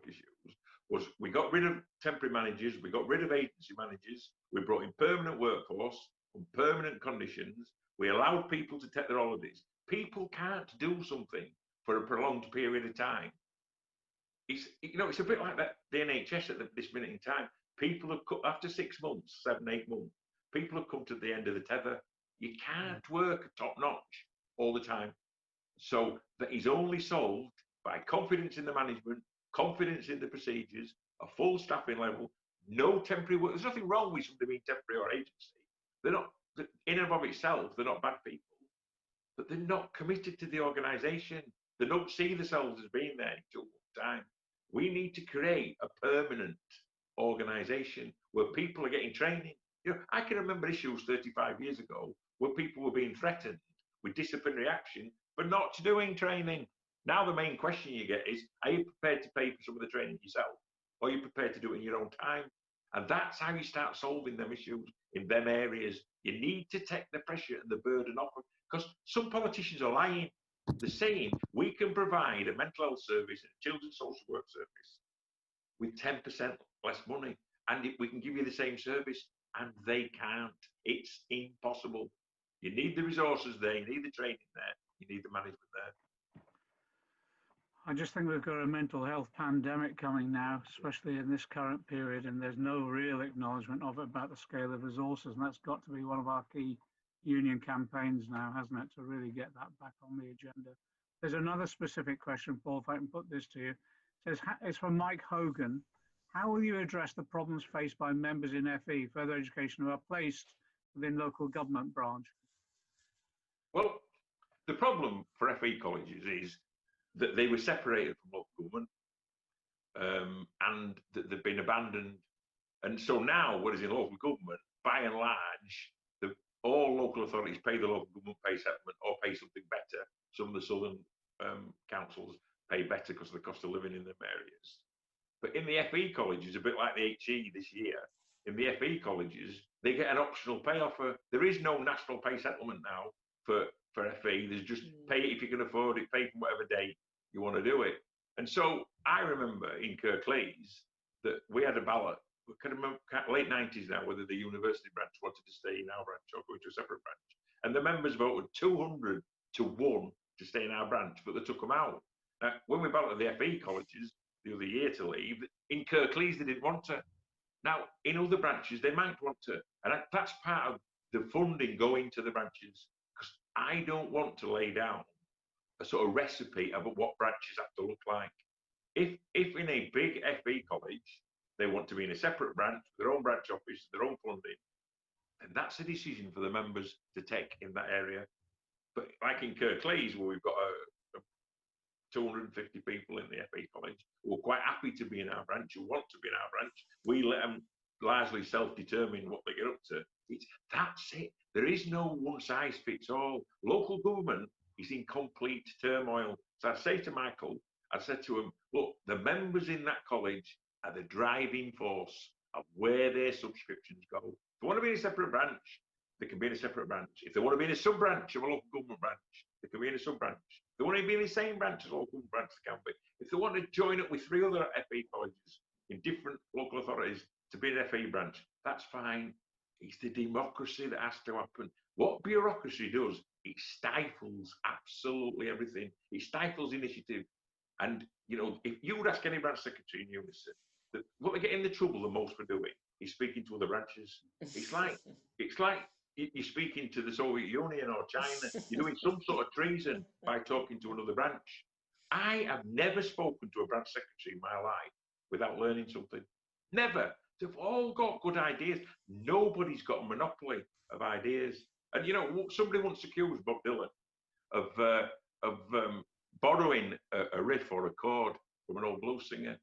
issues, was we got rid of temporary managers, we got rid of agency managers, we brought in permanent workforce on permanent conditions, we allowed people to take their holidays. People can't do something for a prolonged period of time. It's a bit like that, the NHS at this minute in time. People have after 6 months, 7, 8 months, people have come to the end of the tether. You can't work top notch all the time. So that is only solved by confidence in the management, confidence in the procedures, a full staffing level, no temporary work. There's nothing wrong with somebody being temporary or agency. They're not, in and of itself, they're not bad people, but they're not committed to the organisation. They don't see themselves as being there until one time. We need to create a permanent organisation where people are getting training. I can remember issues 35 years ago where people were being threatened with disciplinary action for not doing training. Now the main question you get is, are you prepared to pay for some of the training yourself? Or are you prepared to do it in your own time? And that's how you start solving them issues in them areas. You need to take the pressure and the burden off them, because some politicians are lying. They're saying we can provide a mental health service and a children's social work service with 10% less money, and we can give you the same service, and they can't. It's impossible. You need the resources there, you need the training there, you need the management there. I just think we've got a mental health pandemic coming now, especially in this current period, and there's no real acknowledgement of it about the scale of resources, and that's got to be one of our key union campaigns now, hasn't it, to really get that back on the agenda. There's another specific question, Paul, if I can put this to you. It says, it's from Mike Hogan. How will you address the problems faced by members in FE, further education, who are placed within local government branch? Well, the problem for FE colleges is that they were separated from local government, and that they've been abandoned. And so now, what is in local government, by and large, all local authorities pay the local government pay settlement or pay something better. Some of the southern councils pay better because of the cost of living in them areas. But in the FE colleges, a bit like the HE this year, in the FE colleges, they get an optional pay offer. There is no national pay settlement now for FE. There's just pay it if you can afford it, pay from whatever day you want to do it. And so I remember in Kirklees that we had a ballot, we can remember late 90s now, whether the university branch wanted to stay in our branch or go to a separate branch. And the members voted 200 to 1 to stay in our branch, but they took them out. Now, when we balloted the FE colleges the other year to leave, in Kirklees they didn't want to. Now, in other branches, they might want to. And that's part of the funding going to the branches, because I don't want to lay down a sort of recipe of what branches have to look like. If in a big FE college, they want to be in a separate branch, their own branch office, their own funding, then that's a decision for the members to take in that area. But like in Kirklees, where we've got 250 people in the FE college who are quite happy to be in our branch, who want to be in our branch. We let them largely self-determine what they get up to. That's it. There is no one size fits all. Local government is in complete turmoil. So I say to Michael, I said to him, look, the members in that college are the driving force of where their subscriptions go. If they want to be in a separate branch, they can be in a separate branch. If they want to be in a sub-branch of a local government branch, they can be in a sub-branch. If they want to be in the same branch as a local government branch, they can be. If they want to join up with 3 other FE colleges in different local authorities to be an FE branch, that's fine. It's the democracy that has to happen. What bureaucracy does, it stifles absolutely everything. It stifles initiative. And, you know, if you would ask any branch secretary in UNISON, that what they get in the trouble the most for doing is speaking to other branches. It's like you're speaking to the Soviet Union or China. You're doing some sort of treason by talking to another branch. I have never spoken to a branch secretary in my life without learning something. Never. They've all got good ideas. Nobody's got a monopoly of ideas. And you know, somebody once accused Bob Dylan of borrowing a riff or a chord from an old blues singer,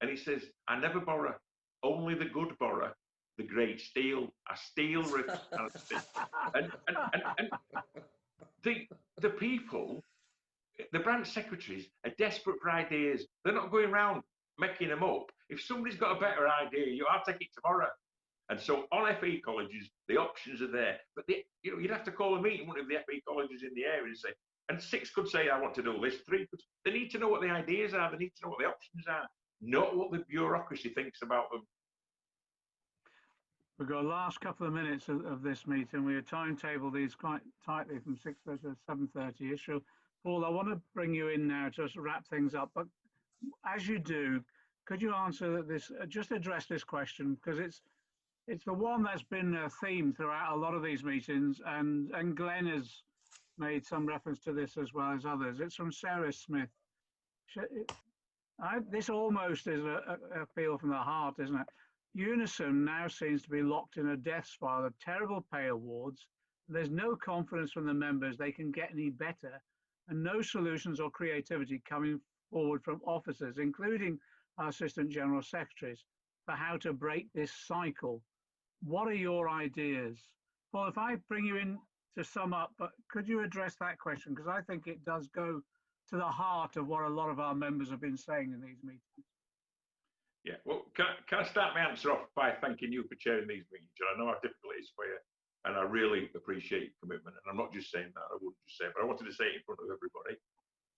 and he says, "I never borrow. Only the good borrow. The great steal. I steal riffs and I steal." And the people, the branch secretaries, are desperate for ideas. They're not going around making them up. If somebody's got a better idea, I'll take it tomorrow. And so on FE colleges, the options are there. But you'd have to call a meeting, one of the FE colleges in the area, and say, and 6 could say, I want to do this, 3 could. They need to know what the ideas are. They need to know what the options are, not what the bureaucracy thinks about them. We've got the last couple of minutes of this meeting. We have timetabled these quite tightly from 6:30 to 7:30-ish. So, Paul, I want to bring you in now to wrap things up. But as you do, could you answer this, just address this question, because it's the one that's been a theme throughout a lot of these meetings, and Glenn has made some reference to this as well as others. It's from Sarah Smith. This almost is a appeal from the heart, isn't it? UNISON now seems to be locked in a death spiral of terrible pay awards. There's no confidence from the members they can get any better, and no solutions or creativity coming forward from officers, including our Assistant General Secretaries, for how to break this cycle. What are your ideas? Paul, if I bring you in to sum up, but could you address that question? Because I think it does go to the heart of what a lot of our members have been saying in these meetings. Yeah, well, can I start my answer off by thanking you for chairing these meetings? I know how difficult it is for you, and I really appreciate your commitment. And I'm not just saying that, I wouldn't just say it, but I wanted to say it in front of everybody.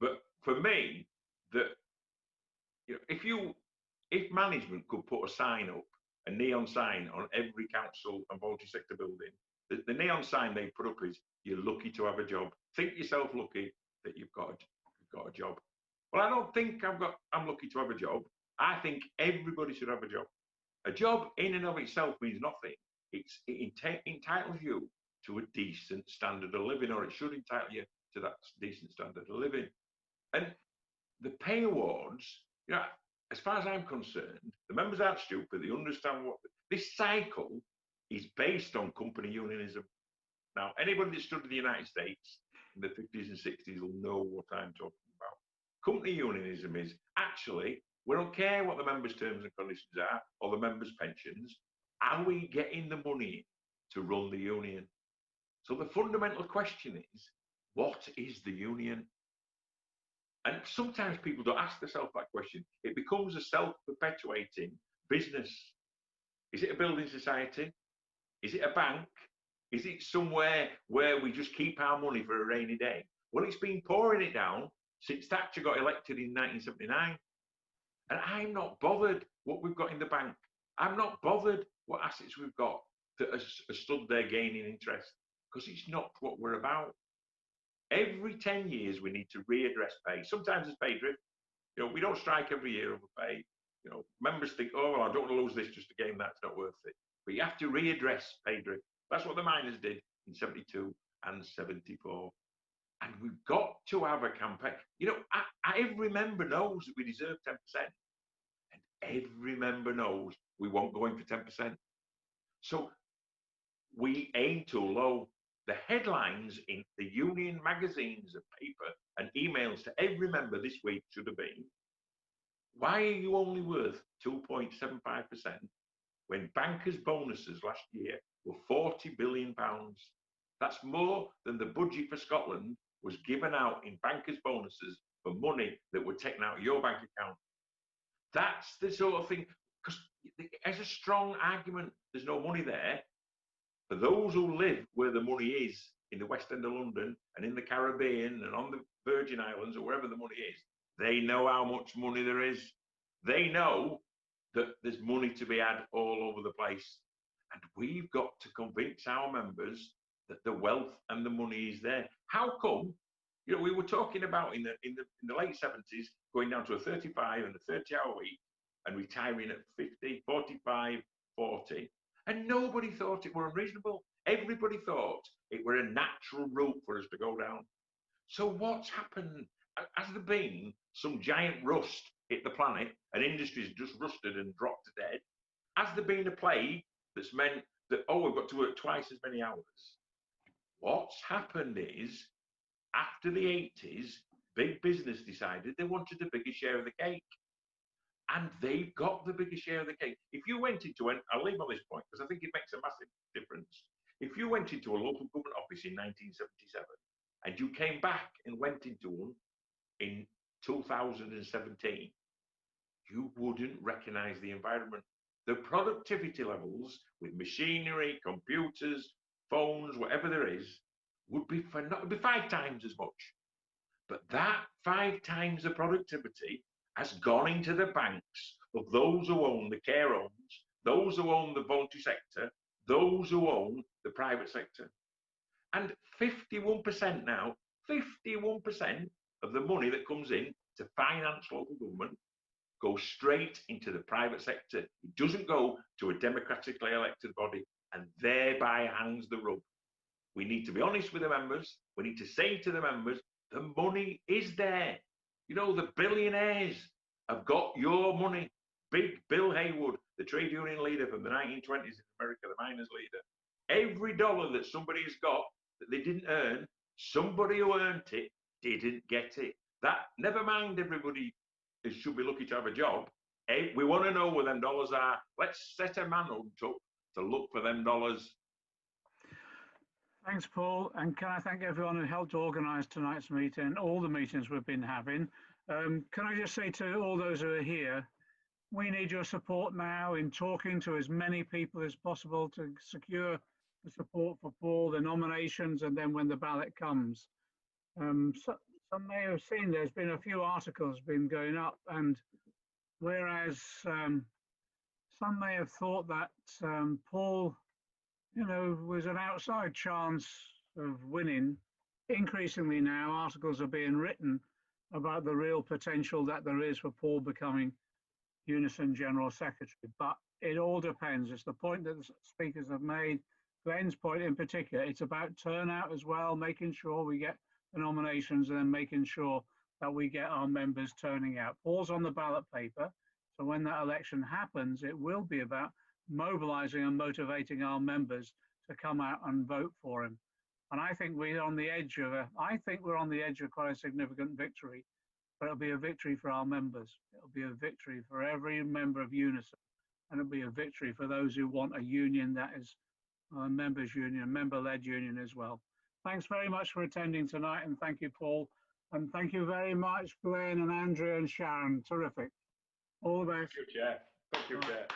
But for me, if management could put a sign up, a neon sign on every council and voluntary sector building, the neon sign they put up is, "You're lucky to have a job. Think yourself lucky that you've got a job." Well, I don't think I'm lucky to have a job. I think everybody should have a job. A job in and of itself means nothing. It entitles you to a decent standard of living, or it should entitle you to that decent standard of living. And the pay awards, as far as I'm concerned, the members aren't stupid. They understand what this cycle is based on company unionism. Now, anybody that studied the United States in the 50s and 60s will know what I'm talking about. Company unionism is actually, we don't care what the members' terms and conditions are or the members' pensions. Are we getting the money to run the union? So the fundamental question is, what is the union? And sometimes people don't ask themselves that question. It becomes a self-perpetuating business. Is it a building society? Is it a bank? Is it somewhere where we just keep our money for a rainy day? Well, it's been pouring it down since Thatcher got elected in 1979. And I'm not bothered what we've got in the bank. I'm not bothered what assets we've got that are stood there gaining interest, because it's not what we're about. Every 10 years, we need to readdress pay. Sometimes it's pay drift. We don't strike every year over pay. Members think, oh, well, I don't want to lose this just a game that's not worth it. But you have to readdress pay drift. That's what the miners did in 72 and 74. And we've got to have a campaign. Every member knows that we deserve 10%. And every member knows we won't go in for 10%. So we aim too low. the headlines in the union magazines of paper and emails to every member this week should have been, why are you only worth 2.75% when bankers' bonuses last year were £40 billion? That's more than the budget for Scotland was given out in bankers' bonuses for money that were taken out of your bank account. That's the sort of thing, because as a strong argument, there's no money there. For those who live where the money is, in the West End of London and in the Caribbean and on the Virgin Islands or wherever the money is, they know how much money there is. They know that there's money to be had all over the place. And we've got to convince our members that the wealth and the money is there. How come? You know, we were talking about in the late 70s going down to a 35 and a 30-hour week and retiring at 50, 45, 40. And nobody thought it were unreasonable. Everybody thought it were a natural route for us to go down. So what's happened? Has there been some giant rust hit the planet and industries just rusted and dropped to dead? Has there been a plague that's meant that, oh, we've got to work twice as many hours? What's happened is, after the 80s, big business decided they wanted a bigger share of the cake. And they've got the biggest share of the cake. If you went into an, I'll leave on this point because I think it makes a massive difference. If you went into a local government office in 1977 and you came back and went into one in 2017, you wouldn't recognize the environment. The productivity levels with machinery, computers, phones, whatever there is, would be 5 times as much. But that 5 times the productivity has gone into the banks of those who own the care homes, those who own the voluntary sector, those who own the private sector. And 51% now, 51% of the money that comes in to finance local government goes straight into the private sector. It doesn't go to a democratically elected body, and thereby hangs the rub. We need to be honest with the members. We need to say to the members, the money is there. You know, the billionaires have got your money. Big Bill Haywood, the trade union leader from the 1920s in America, the miners' leader. Every dollar that somebody has got that they didn't earn, somebody who earned it didn't get it. That, never mind everybody should be lucky to have a job. We want to know where them dollars are. Let's set a man up to look for them dollars. Thanks, Paul. And can I thank everyone who helped organise tonight's meeting, all the meetings we've been having. Can I just say to all those who are here, we need your support now in talking to as many people as possible to secure the support for Paul, the nominations, and then when the ballot comes. Some may have seen there's been a few articles been going up, and whereas some may have thought that Paul, you know, was an outside chance of winning, increasingly now articles are being written about the real potential that there is for Paul becoming UNISON General Secretary. But it all depends. It's the point that the speakers have made, Glenn's point in particular. It's about turnout as well, making sure we get the nominations and then making sure that we get our members turning out. Paul's on the ballot paper, so when that election happens, it will be about mobilizing and motivating our members to come out and vote for him. And I think we're on the edge of quite a significant victory, but it'll be a victory for our members. It'll be a victory for every member of UNISON, and it'll be a victory for those who want a union that is a members' union, a member-led union as well. Thanks very much for attending tonight, and thank you, Paul. And thank you very much, Glenn and Andrew and Sharon. Terrific. All the best. Thank you, Chair. Thank you, Chair.